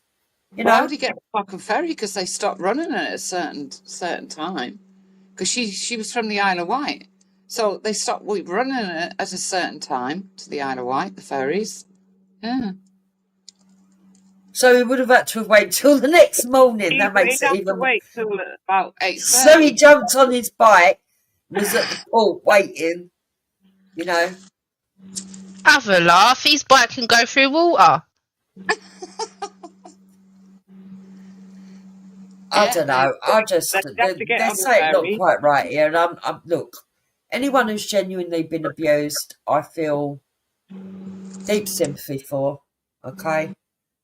You Well, how know? do you get the fucking ferry? Because they stopped running it at a certain time. Because she was from the Isle of Wight. So they stopped running it at a certain time to the Isle of Wight, the ferries. Yeah. So he would have had to have waited till the next morning. That makes He'd it have even to more. wait till about 8:30. So he jumped on his bike, was at the port waiting, you know. Have a laugh. His bike can go through water. I don't know. I just They'd have to get they on the say it not ferry. quite right here, and I'm look. Anyone who's genuinely been abused, I feel deep sympathy for. Okay,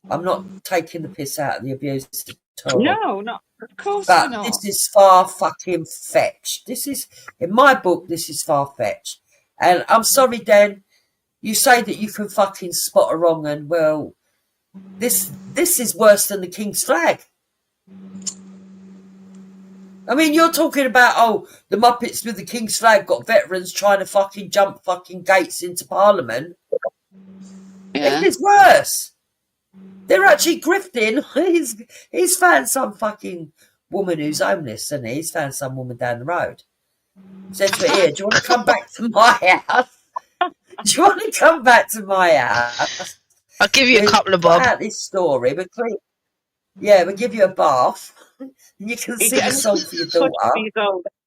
I'm not taking the piss out of the abused at all. No, not. Of course we're But not. this is far fucking fetched. This is, in my book, this is far fetched. And I'm sorry, Dan. You say that you can fucking spot a wrong, and well, this is worse than the King's flag. I mean, you're talking about, the Muppets with the King's flag got veterans trying to fucking jump fucking gates into Parliament. Yeah. It is worse. They're actually grifting. He's found some fucking woman who's homeless, and he's found some woman down the road. Said to her, here, do you want to come back to my house? Do you want to come back to my house? I'll give you a couple of bob. Out this story, we'll give you a bath. And you can sing a song for your daughter.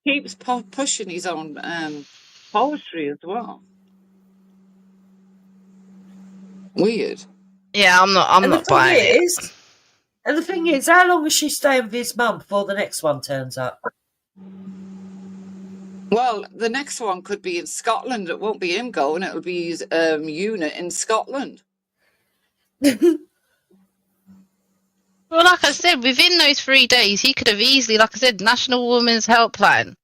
Keeps pushing his own poetry as well. Weird. Yeah, I'm not buying it. And the thing is, how long is she staying with his mum before the next one turns up? Well, the next one could be in Scotland. It won't be him going. It'll be his unit in Scotland. Well, like I said, within those 3 days, he could have easily, like I said, National Women's Helpline.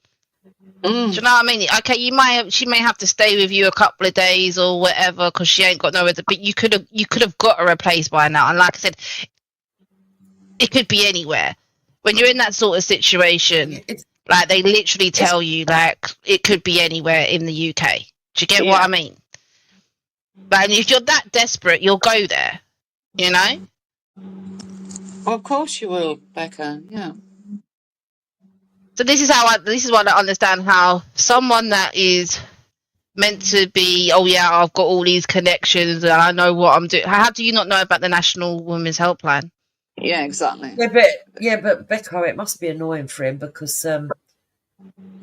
Do you know what I mean? Okay, she may have to stay with you a couple of days or whatever because she ain't got nowhere to. But you could have got her a place by now. And like I said, it could be anywhere. When you're in that sort of situation, like they literally tell you, like it could be anywhere in the UK. Do you get what I mean? But if you're that desperate, you'll go there. You know. Well, of course you will, Becca. Yeah. So this is what I understand how someone that is meant to be, I've got all these connections and I know what I'm doing. How do you not know about the National Women's Helpline? Yeah, exactly. But Becca, it must be annoying for him because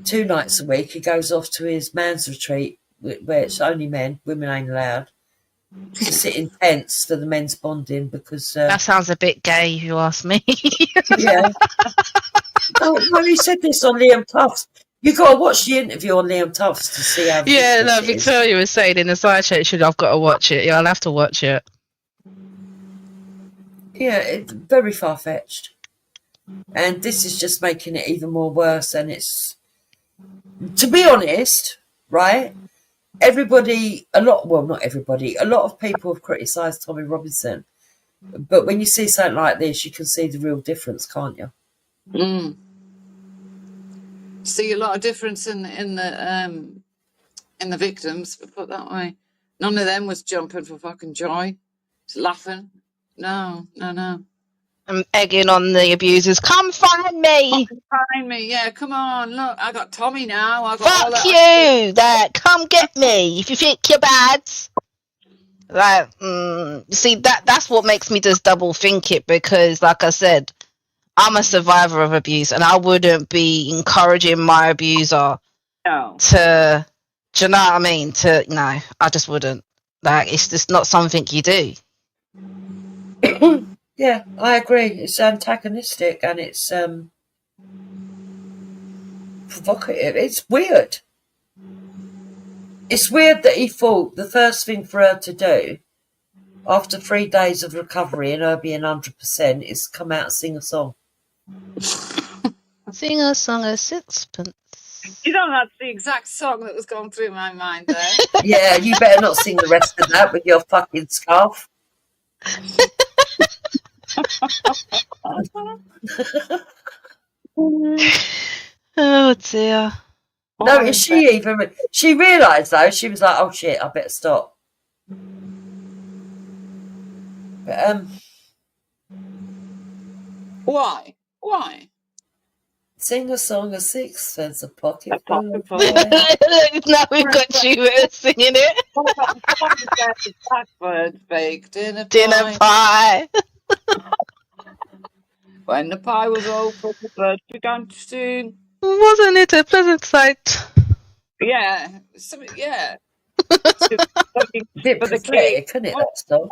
2 nights a week he goes off to his man's retreat where it's only men, women ain't allowed, to sit in tents for the men's bonding because that sounds a bit gay if you ask me. Yeah. Well, he said this on Liam Tufts. You got to watch the interview on Liam Tufts to see how. Yeah, no, Victoria was saying in the side chat, I've got to watch it. Yeah, I'll have to watch it. Yeah, it's very far fetched, and this is just making it even more worse. And it's, to be honest, right? Not everybody. A lot of people have criticised Tommy Robinson, but when you see something like this, you can see the real difference, can't you? See a lot of difference in the victims, but put that way. None of them was jumping for fucking joy, just laughing. No. I'm egging on the abusers. Come find me. Find me, yeah. Come on, look, I got Tommy now. I got Fuck all that. you! Come get me if you think you're bad. Like, see, that's what makes me just double think it because, like I said, I'm a survivor of abuse, and I wouldn't be encouraging my abuser to. Do you know what I mean? No, I just wouldn't. Like, it's just not something you do. Yeah, I agree. It's antagonistic and it's provocative. It's weird. It's weird that he thought the first thing for her to do after 3 days of recovery and her being 100% is come out and sing a song. Sing a song of sixpence. You know, that's the exact song that was going through my mind there. Yeah, you better not sing the rest of that with your fucking scarf. Oh dear. No, she realised though, she was like, oh shit, I better stop. But Why? Why? Sing a song of sixpence, a A pocket full pocket of full of pie. Now we've got you singing it. What about the song that says blackbirds baked in a Dinner pie? pie. When the pie was open, the birds began to sing. Wasn't it a pleasant sight? Yeah, yeah. To, looking A bit for the king. pathetic, isn't it, that song?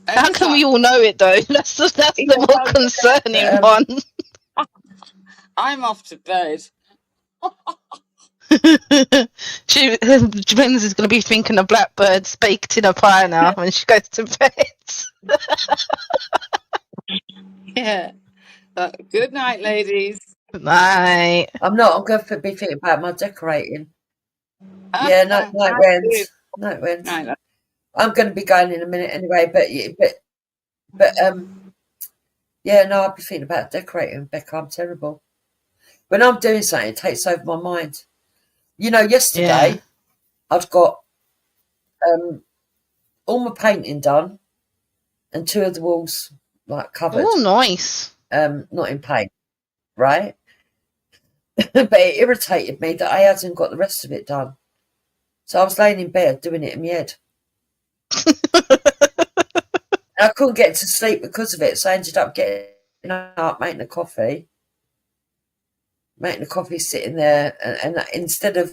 How Every can we time. all know it though? That's the more concerning one. I'm off to bed. Jimens is going to be thinking of blackbirds baked in a pie now when she goes to bed. Yeah. Good night, ladies. Night. I'm not. I'm going to be thinking about my decorating. Yeah, night Night, winds. Night winds. night. I'm going to be going in a minute anyway, but yeah, no, I'll be thinking about decorating, Becca. I'm terrible. When I'm doing something, it takes over my mind. You know, yesterday I'd got all my painting done and 2 of the walls like covered. Oh, nice. Not in paint, right? But it irritated me that I hadn't got the rest of it done. So I was laying in bed doing it in my head. I couldn't get to sleep because of it, so I ended up getting up, making a coffee, sitting there, and instead of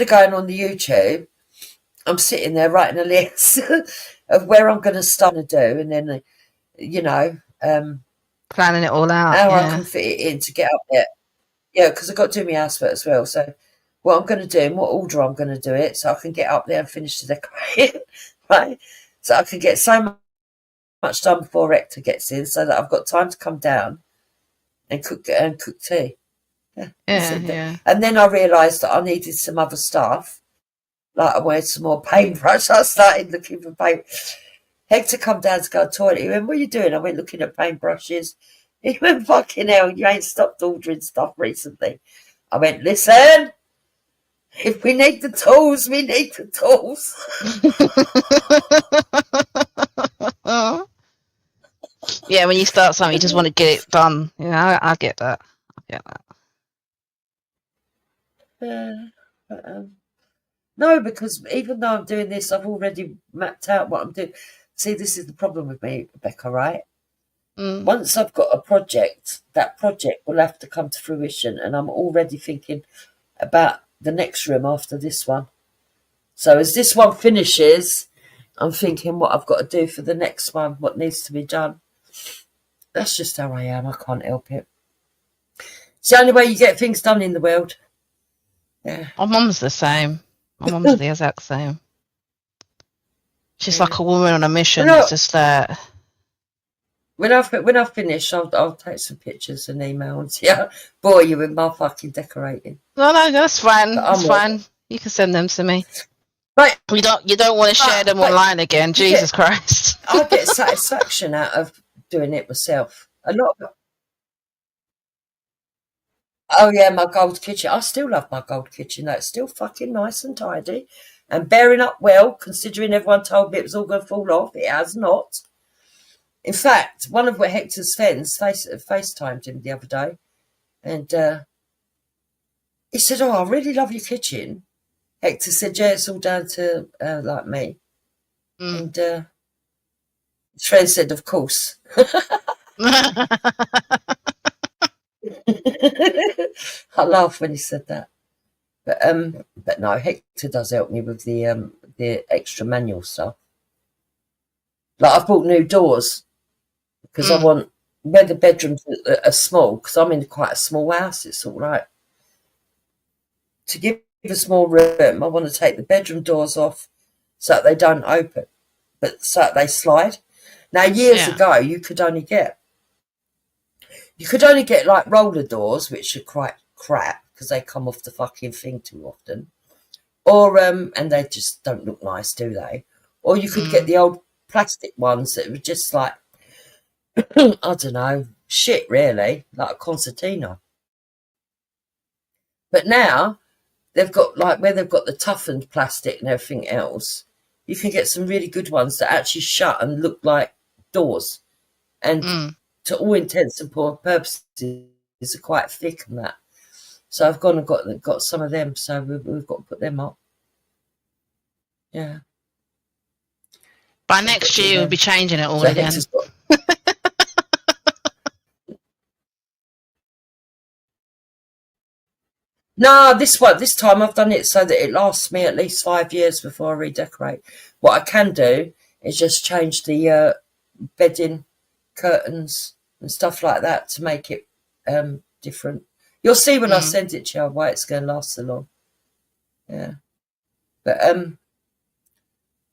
going on the YouTube, I'm sitting there writing a list of where I'm going to start to do, and then, you know, planning it all out. how I can fit it in to get up there. Yeah, because I've got to do my house as well. So what I'm going to do, in what order I'm going to do it, so I can get up there and finish the decorating, right? So I can get so much done before Rector gets in, so that I've got time to come down and cook tea. Yeah. And then I realised that I needed some other stuff. Like I wanted some more paintbrush. I started looking for paint. Hector come down to go to the toilet. He went, "What are you doing?" I went, "Looking at paintbrushes." He went, "Fucking hell, you ain't stopped ordering stuff recently." I went, "Listen, if we need the tools, we need the tools." Yeah, when you start something, you just want to get it done. You know, I get that. No, because even though I'm doing this, I've already mapped out what I'm doing. See, this is the problem with me, Rebecca, right? Once I've got a project, that project will have to come to fruition, and I'm already thinking about the next room after this one. So as this one finishes, I'm thinking what I've got to do for the next one, what needs to be done. That's just how I am. I can't help it. It's the only way you get things done in the world. Yeah. My mum's the same. My mum's the exact same. She's like a woman on a mission. It's just that. When I finish, I'll take some pictures and emails. Yeah, bore you with my fucking decorating. No, that's fine. That's fine. You can send them to me. Right. You don't want to share them online again. Jesus Christ. I get satisfaction out of doing it myself. A lot of. Oh yeah, my gold kitchen. I still love my gold kitchen. That's still fucking nice and tidy, and bearing up well. Considering everyone told me it was all going to fall off, it has not. In fact, one of Hector's friends FaceTimed him the other day, and he said, "Oh, I really love your kitchen." Hector said, "Yeah, it's all down to like me." And his friend said, "Of course." I laughed when he said that, but no, Hector does help me with the extra manual stuff. Like I've bought new doors because I want, where the bedrooms are small, because I'm in quite a small house. It's all right to give a small room. I want to take the bedroom doors off so that they don't open, but so that they slide. Now, years ago, you could only get like roller doors, which are quite crap because they come off the fucking thing too often, or and they just don't look nice, do they? Or you could get the old plastic ones that were just like, I don't know, shit, really, like a concertina. But now they've got like where they've got the toughened plastic and everything else. you can get some really good ones that actually shut and look like doors, and to all intents and purposes are quite thick and that. So I've gone and got some of them. So we've got to put them up. Yeah. By So next year, we'll be changing it all so again. No, this time I've done it so that it lasts me at least 5 years before I redecorate. What I can do is just change the bedding, curtains and stuff like that to make it different. You'll see when I send it to you why it's going to last so long. Yeah. But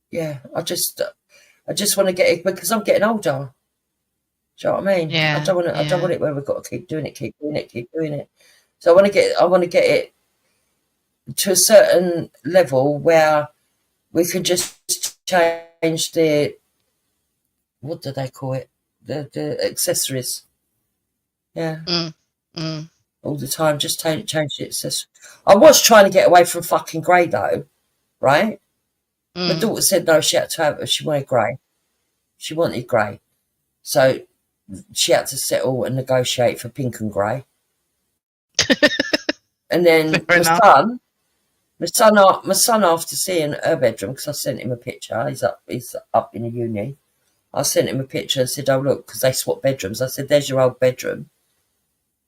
yeah, I just want to get it because I'm getting older. Do you know what I mean? Yeah. I don't want it where we've got to keep doing it. So I want to get it to a certain level where we can just change the, what do they call it? The accessories. Yeah. All the time, just change the accessories. I was trying to get away from fucking grey though, right? My daughter said no, she wanted grey. She wanted grey. So she had to settle and negotiate for pink and grey. And then my son, after seeing her bedroom, because I sent him a picture, he's up in the uni. I sent him a picture and said, "Oh look," because they swapped bedrooms. I said, "There's your old bedroom."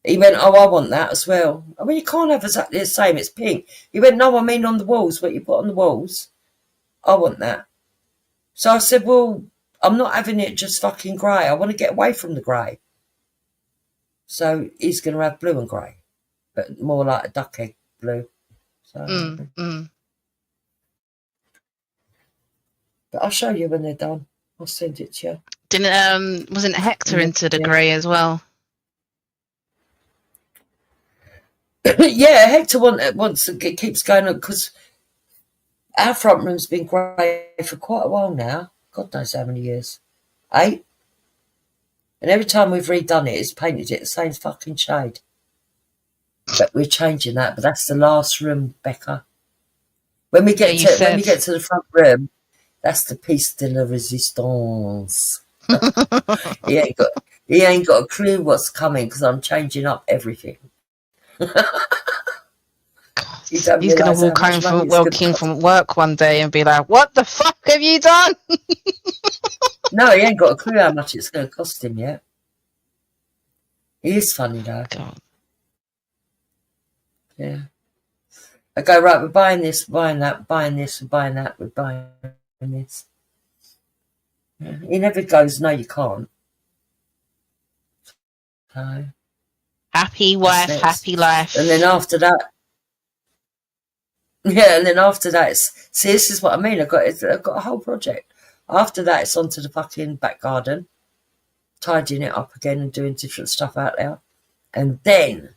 He went, "Oh, I want that as well." I mean, you can't have exactly the same. It's pink. He went, "No, I mean on the walls. What you put on the walls, I want that." So I said, "Well, I'm not having it just fucking grey. I want to get away from the grey." So he's going to have blue and grey, but more like a duck egg blue. So, but I'll show you when they're done. I'll send it to you. Wasn't Hector into the grey as well? Yeah, Hector keeps going on because our front room's been grey for quite a while now. God knows how many years. 8. And every time we've redone it, it's painted it the same fucking shade. But we're changing that. But that's the last room, Becca. When we get to the front room, that's the piece de la resistance. He ain't got a clue what's coming because I'm changing up everything. He's going to walk home from work one day and be like, "What the fuck have you done?" No, he ain't got a clue how much it's going to cost him yet. He is funny though. God. Yeah. I go, right, we're buying this, buying that, buying this, we're buying that, we're buying this. Yeah. He never goes, "No, you can't." So, happy wife, happy life. And then after that, see, this is what I mean. I've got a whole project. After that, it's onto the fucking back garden, tidying it up again and doing different stuff out there. And then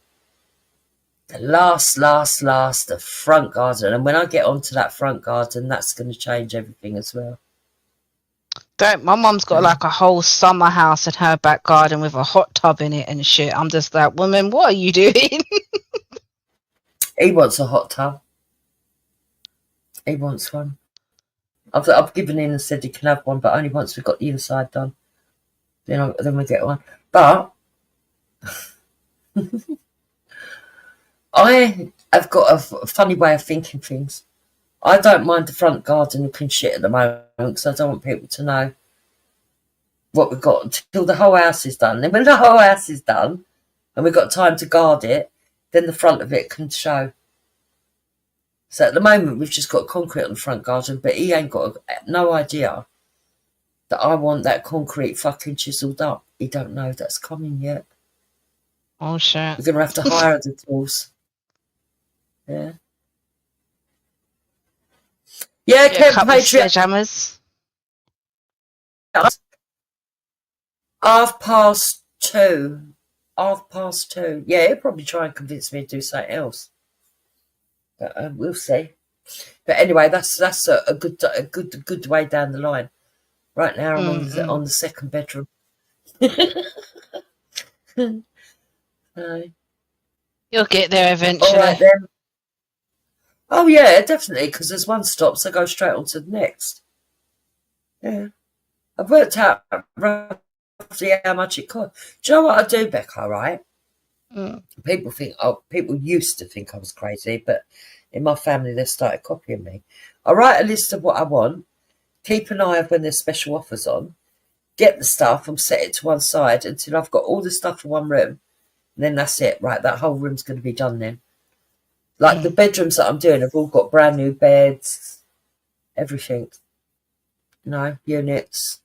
the last, the front garden. And when I get onto that front garden, that's going to change everything as well. My mum's got like a whole summer house in her back garden with a hot tub in it and shit. I'm just like, woman, what are you doing? He wants a hot tub. He wants one. I've given in and said he can have one, but only once we've got the inside done. Then we get one. But I have got a funny way of thinking things. I don't mind the front garden looking shit at the moment because I don't want people to know what we've got until the whole house is done. Then when the whole house is done and we've got time to guard it, then the front of it can show. So at the moment we've just got concrete on the front garden, but he ain't got no idea that I want that concrete fucking chiseled up. He don't know that's coming yet. Oh shit. We're going to have to hire the tools. Yeah. Yeah, Patriot. 2:30. 2:30. Yeah, he'll probably try and convince me to do something else. But we'll see. But anyway, that's a good way down the line. Right now, I'm on the second bedroom. You'll get there eventually. All right then. Oh yeah, definitely. Because as one stops, I go straight on to the next. Yeah. I've worked out roughly how much it costs. Do you know what I do, Becca, right? People used to think I was crazy, but in my family, they started copying me. I write a list of what I want, keep an eye on when there's special offers on, get the stuff and set it to one side until I've got all the stuff in one room. And then that's it. Right, that whole room's going to be done then. Like the bedrooms that I'm doing have all got brand new beds, everything. Units.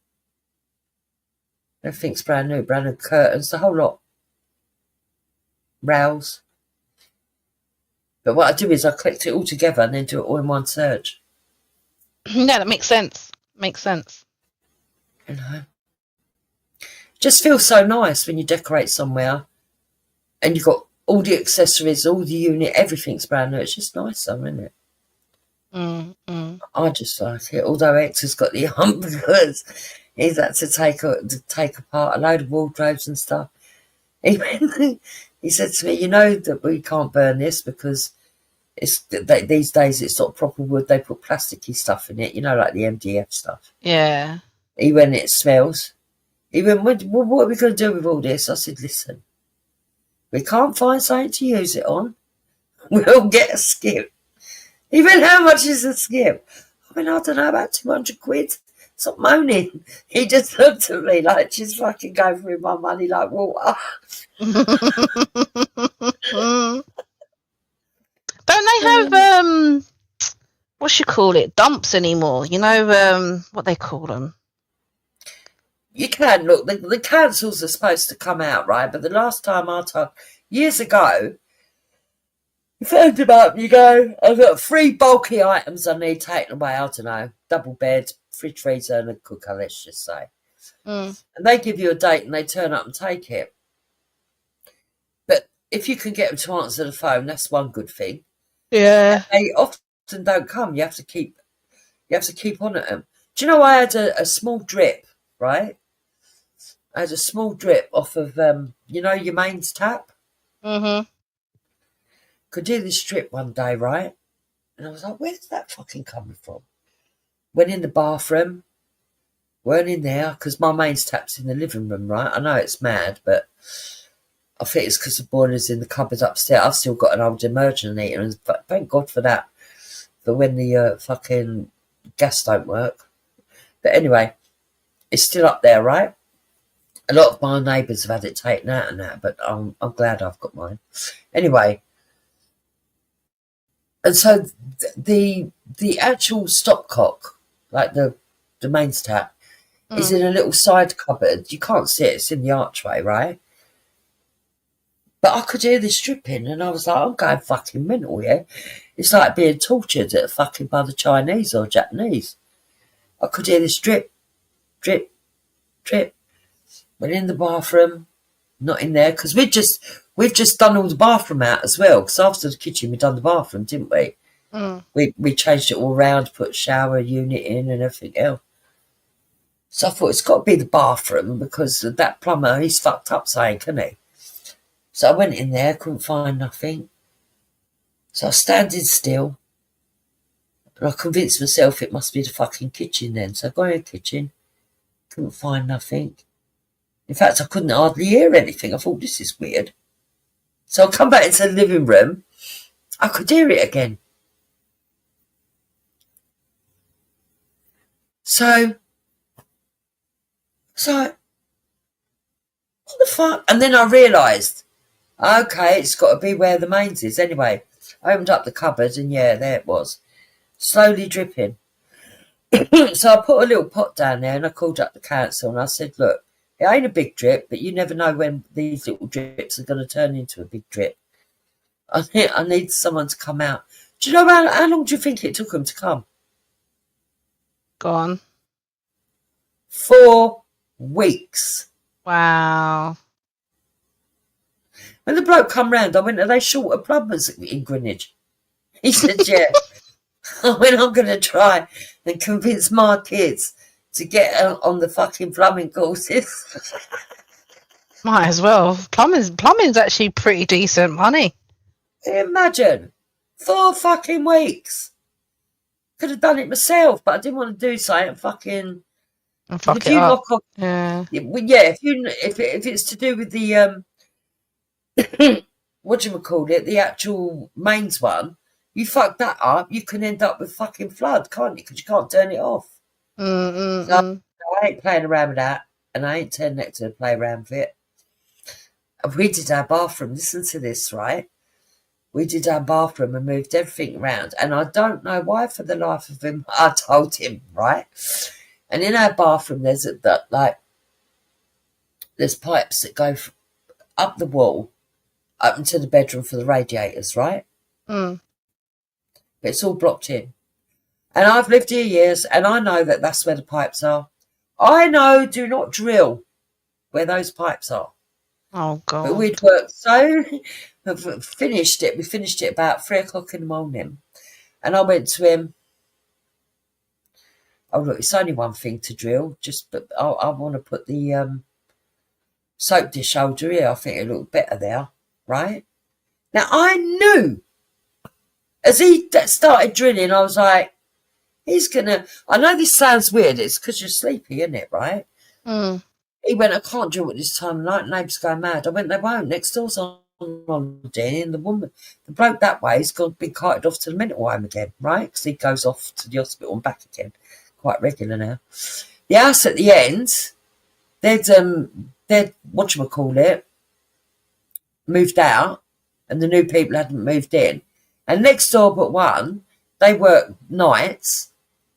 Everything's brand new curtains, the whole lot. Rails. But what I do is I collect it all together and then do it all in one search. Yeah, that makes sense. Makes sense. Just feels so nice when you decorate somewhere and you've got all the accessories, all the unit, everything's brand new. It's just nice, isn't it? I just like it. Although Hector's got the hump because he's had to take apart a load of wardrobes and stuff. He said to me, you know that we can't burn this because these days it's not proper wood. They put plasticky stuff in it, like the MDF stuff. Yeah. Even it smells. Even what are we going to do with all this? I said, listen, we can't find something to use it on. We'll get a skip. Even how much is a skip? I don't know, about 200 quid. Stop moaning. He just looked at me like she's fucking going through my money like water. Don't they have what you call it, dumps anymore? What they call them? You can look. The councils are supposed to come out, right? But the last time I talked years ago, you phoned them up. You go, I've got 3 bulky items I need taken away. I don't know, double bed, fridge, freezer, and a cooker. Let's just say, and they give you a date and they turn up and take it. But if you can get them to answer the phone, that's one good thing. Yeah. And they often don't come. You have to keep on at them. Do you know I had a small drip, right? I had a small drip off of your mains tap. Could do this drip one day, right? And I was like, where's that fucking coming from? Went in the bathroom, weren't in there because my mains tap's in the living room, right? I know it's mad, but I think it's because the boiler's in the cupboard upstairs. I've still got an old immersion heater, and thank God for that. For when the fucking gas don't work. But anyway, it's still up there, right? A lot of my neighbours have had it taken out and that, but I'm glad I've got mine. Anyway, and so the actual stopcock, like the mains tap, is in a little side cupboard. You can't see it; it's in the archway, right? But I could hear this dripping, and I was like, I'm going fucking mental, yeah? It's like being tortured at fucking by the Chinese or Japanese. I could hear this drip, drip, drip. Went in the bathroom, not in there, because we've just done all the bathroom out as well, because after the kitchen, we've done the bathroom, didn't we? We changed it all round, put a shower unit in and everything else. So I thought, it's got to be the bathroom, because that plumber, he's fucked up saying, can he? So I went in there, couldn't find nothing. So I was standing still. And I convinced myself it must be the fucking kitchen then. So I got in the kitchen, couldn't find nothing. In fact, I couldn't hardly hear anything. I thought, this is weird. So I come back into the living room. I could hear it again. So what the fuck? And then I realised, okay, it's got to be where the mains is. Anyway, I opened up the cupboard and yeah, there it was. Slowly dripping. So I put a little pot down there and I called up the council and I said, look, it ain't a big drip, but you never know when these little drips are going to turn into a big drip. I need someone to come out. Do you know how long do you think it took them to come? Go on. 4 weeks. Wow. When the bloke come round, I went, are they short of plumbers in Greenwich? He said, yeah. I went, I'm going to try and convince my kids to get on the fucking plumbing courses. Might as well. Plumbing's actually pretty decent money. Imagine. 4 fucking weeks. Could have done it myself, but I didn't want to do something fucking And fuck If it you up. knock off, Yeah. if it's to do with the what do you call it, the actual mains one, you fuck that up, you can end up with fucking flood, can't you? Because you can't turn it off. So I ain't playing around with that, and I ain't turning it to play around with it. And we did our bathroom. Listen to this, right? We did our bathroom and moved everything around, and I don't know why, for the life of him, I told him, right? And in our bathroom, there's there's pipes that go up the wall, up into the bedroom for the radiators, right? But it's all blocked in. And I've lived here years, and I know that that's where the pipes are. I know, do not drill where those pipes are. Oh, God. But we'd worked so... We finished it about 3 o'clock in the morning. And I went to him, oh, look, it's only one thing to drill, but I want to put the soap dish holder here. I think it'll look better there, right? Now, I knew, as he started drilling, I was like, he's going to... I know this sounds weird. It's because you're sleepy, isn't it, right? He went, I can't drill at this time of night. Neighbours going mad. I went, they won't. Next door's on holiday, and the bloke that way has been carted off to the mental home again, right? Because he goes off to the hospital and back again, quite regular now. The house at the end, they'd whatchamacallit, moved out, and the new people hadn't moved in. And next door but one, they work nights,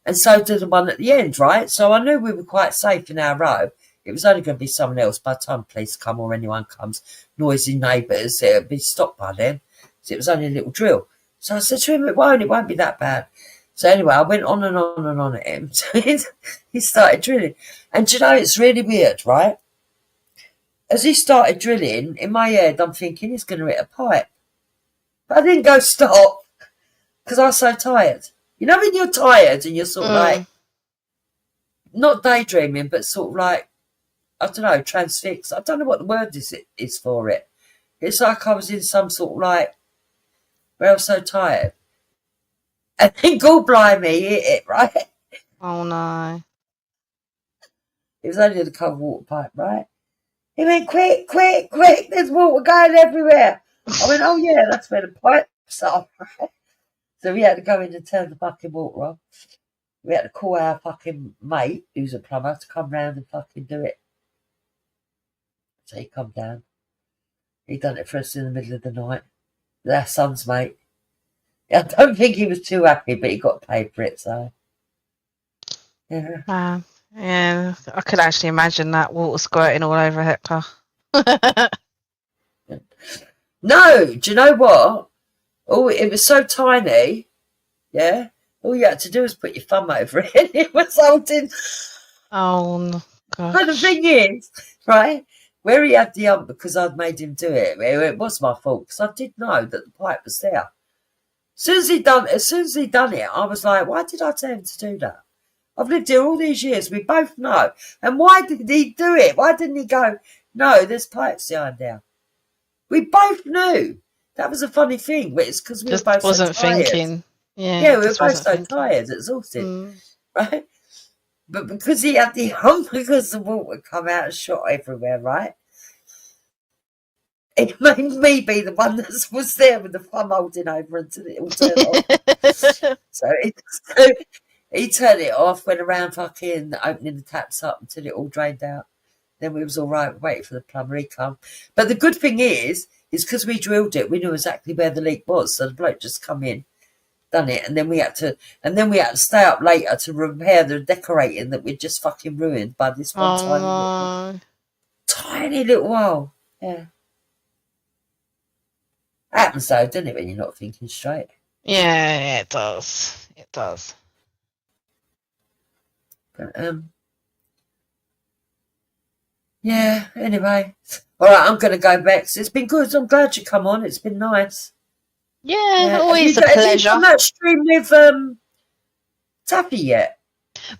and so did the one at the end, right? So I knew we were quite safe in our row. It was only going to be someone else. By the time police come or anyone comes, noisy neighbours, it would be stopped by them. So it was only a little drill. So I said to him, it won't be that bad. So anyway, I went on and on and on at him. So he started drilling. And do you know, it's really weird, right? As he started drilling, in my head, I'm thinking he's going to hit a pipe. But I didn't go stop because I was so tired. You know when you're tired and you're sort of like, not daydreaming, but sort of like, I don't know, transfixed. I don't know what the word is for it. It's like I was in some sort of like, where I was so tired. And then God blimey, hit it, right? Oh, no. It was only the cold water pipe, right? He went, quick, quick, quick, there's water going everywhere. I went, oh yeah, that's where the pipes are, right? So we had to go in and turn the fucking water off. We had to call our fucking mate, who's a plumber, to come round and fucking do it. So he come down. He done it for us in the middle of the night. With our son's mate. I don't think he was too happy, but he got paid for it, so. Yeah. Wow. Yeah, I could actually imagine that water squirting all over Hector. No, do you know what? Oh, it was so tiny. Yeah. All you had to do was put your thumb over it and it was holding. Oh, no, gosh. But the thing is, right, where he had the ump because I'd made him do it, it was my fault because I did know that the pipe was there. As soon as he done it, I was like, why did I tell him to do that? I've lived here all these years. We both know. And why did he do it? Why didn't he go, no, there's pipes behind there? We both knew. That was a funny thing. But it's because we Just were both wasn't so tired. thinking. Yeah, we were just both wasn't so thinking. tired, exhausted, right? But because he had the hump, because the water come out and shot everywhere, right? It made me be the one that was there with the thumb holding over until it all turned off. So he turned it off, went around fucking opening the taps up until it all drained out. Then we was all right, waiting for the plumber, he come. But the good thing is because we drilled it, we knew exactly where the leak was. So the bloke just come in, done it, and then we had to stay up later to repair the decorating that we'd just fucking ruined by this one tiny little hole. Yeah. Happens though, doesn't it, when you're not thinking straight? Yeah, it does. It does. But yeah, anyway. Alright, I'm gonna go back. It's been good. I'm glad you come on. It's been nice. Yeah, always a Have you pleasure. done that stream with Taffy yet?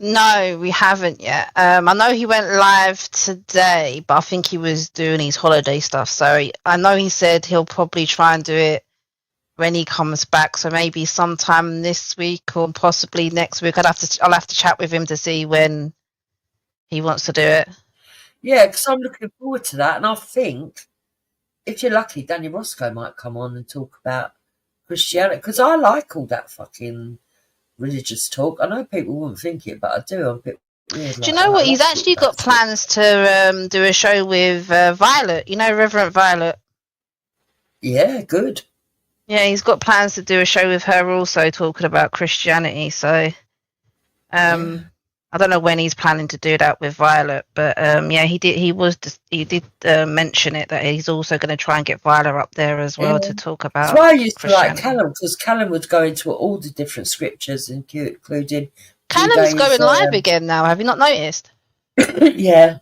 No, we haven't yet. I know he went live today, but I think he was doing his holiday stuff. So I know he said he'll probably try and do it when he comes back. So maybe sometime this week or possibly next week. I'll have to chat with him to see when he wants to do it. Yeah, because I'm looking forward to that, and I think if you're lucky, Danny Roscoe might come on and talk about Christianity, because I like all that fucking religious talk. I know people wouldn't think it, but I do. I'm a bit weird. Do you know what? He's actually got plans to do a show with Violet. You know, Reverend Violet. Yeah, good. Yeah, he's got plans to do a show with her also, talking about Christianity. So, I don't know when he's planning to do that with Violet, but yeah, he did mention it, that he's also going to try and get Violet up there as well to talk about. That's why I used to like Callum, because Callum would go into all the different scriptures, including Callum's going live again now. Have you not noticed? Yeah,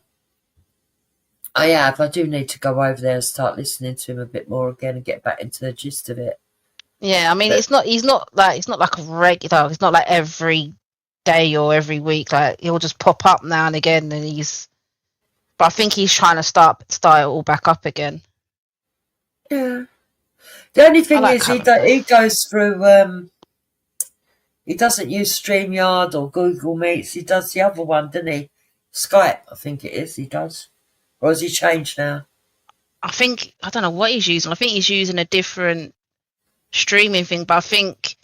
I have. I do need to go over there and start listening to him a bit more again and get back into the gist of it. Yeah, I mean, it's not like a regular. It's not like every day or every week. Like, he'll just pop up now and again, and but I think he's trying to start it all back up again. Yeah. The only thing is he goes through. He doesn't use StreamYard or Google Meets. He does the other one, doesn't he? Skype, I think it is. He does, or has he changed now? I don't know what he's using. I think he's using a different streaming thing, but I think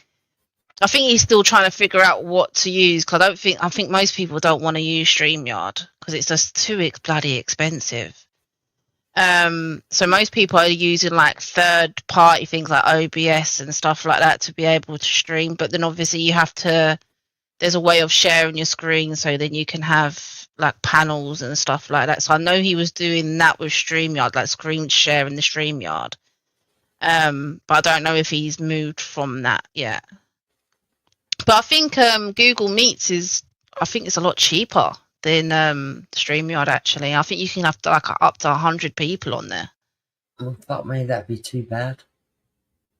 he's still trying to figure out what to use, because I think most people don't want to use StreamYard because it's just too bloody expensive. So most people are using like third party things like OBS and stuff like that to be able to stream, but then obviously there's a way of sharing your screen, so then you can have like panels and stuff like that. So I know he was doing that with StreamYard, like screen sharing the StreamYard. But I don't know if he's moved from that yet. But I think Google Meets it's a lot cheaper than StreamYard, actually. I think you can have up to 100 people on there. Oh, fuck me, that'd be too bad.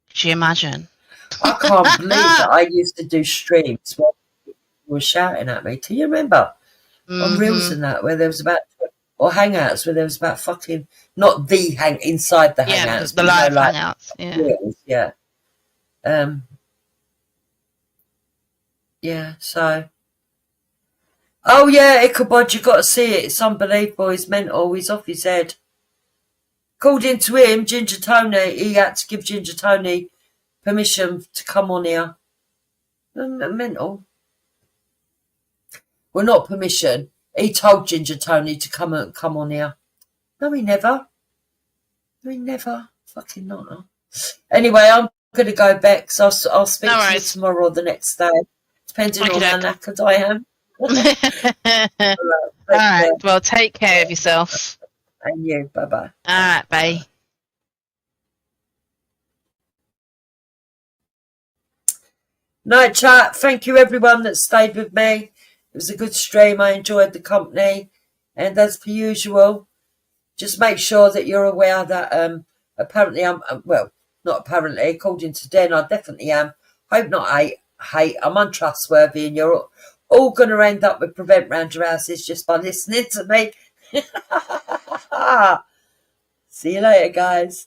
Could you imagine? I can't believe that I used to do streams where people were shouting at me. Do you remember? On Reels and that, where there was about, or Hangouts, where there was about fucking, not inside the Hangouts. The live Hangouts, yeah. Reels, yeah. Yeah, so. Oh, yeah, Ichabod, you got to see it. It's unbelievable. He's mental. He's off his head. According to him, Ginger Tony, he had to give Ginger Tony permission to come on here. Mental. Well, not permission. He told Ginger Tony to come on here. No, he never. Fucking not. Anyway, I'm going to go back, so I'll speak to you tomorrow or the next day, depending on how knackered I am. All right. Well, take care of yourself. And you. Bye-bye. All right. Bye. Night chat. Thank you, everyone that stayed with me. It was a good stream. I enjoyed the company. And as per usual, just make sure that you're aware that apparently I'm, well, not apparently, according to Den, I definitely am. Hope not hate. I'm untrustworthy, and you're all going to end up with prevent round your houses just by listening to me. See you later, guys.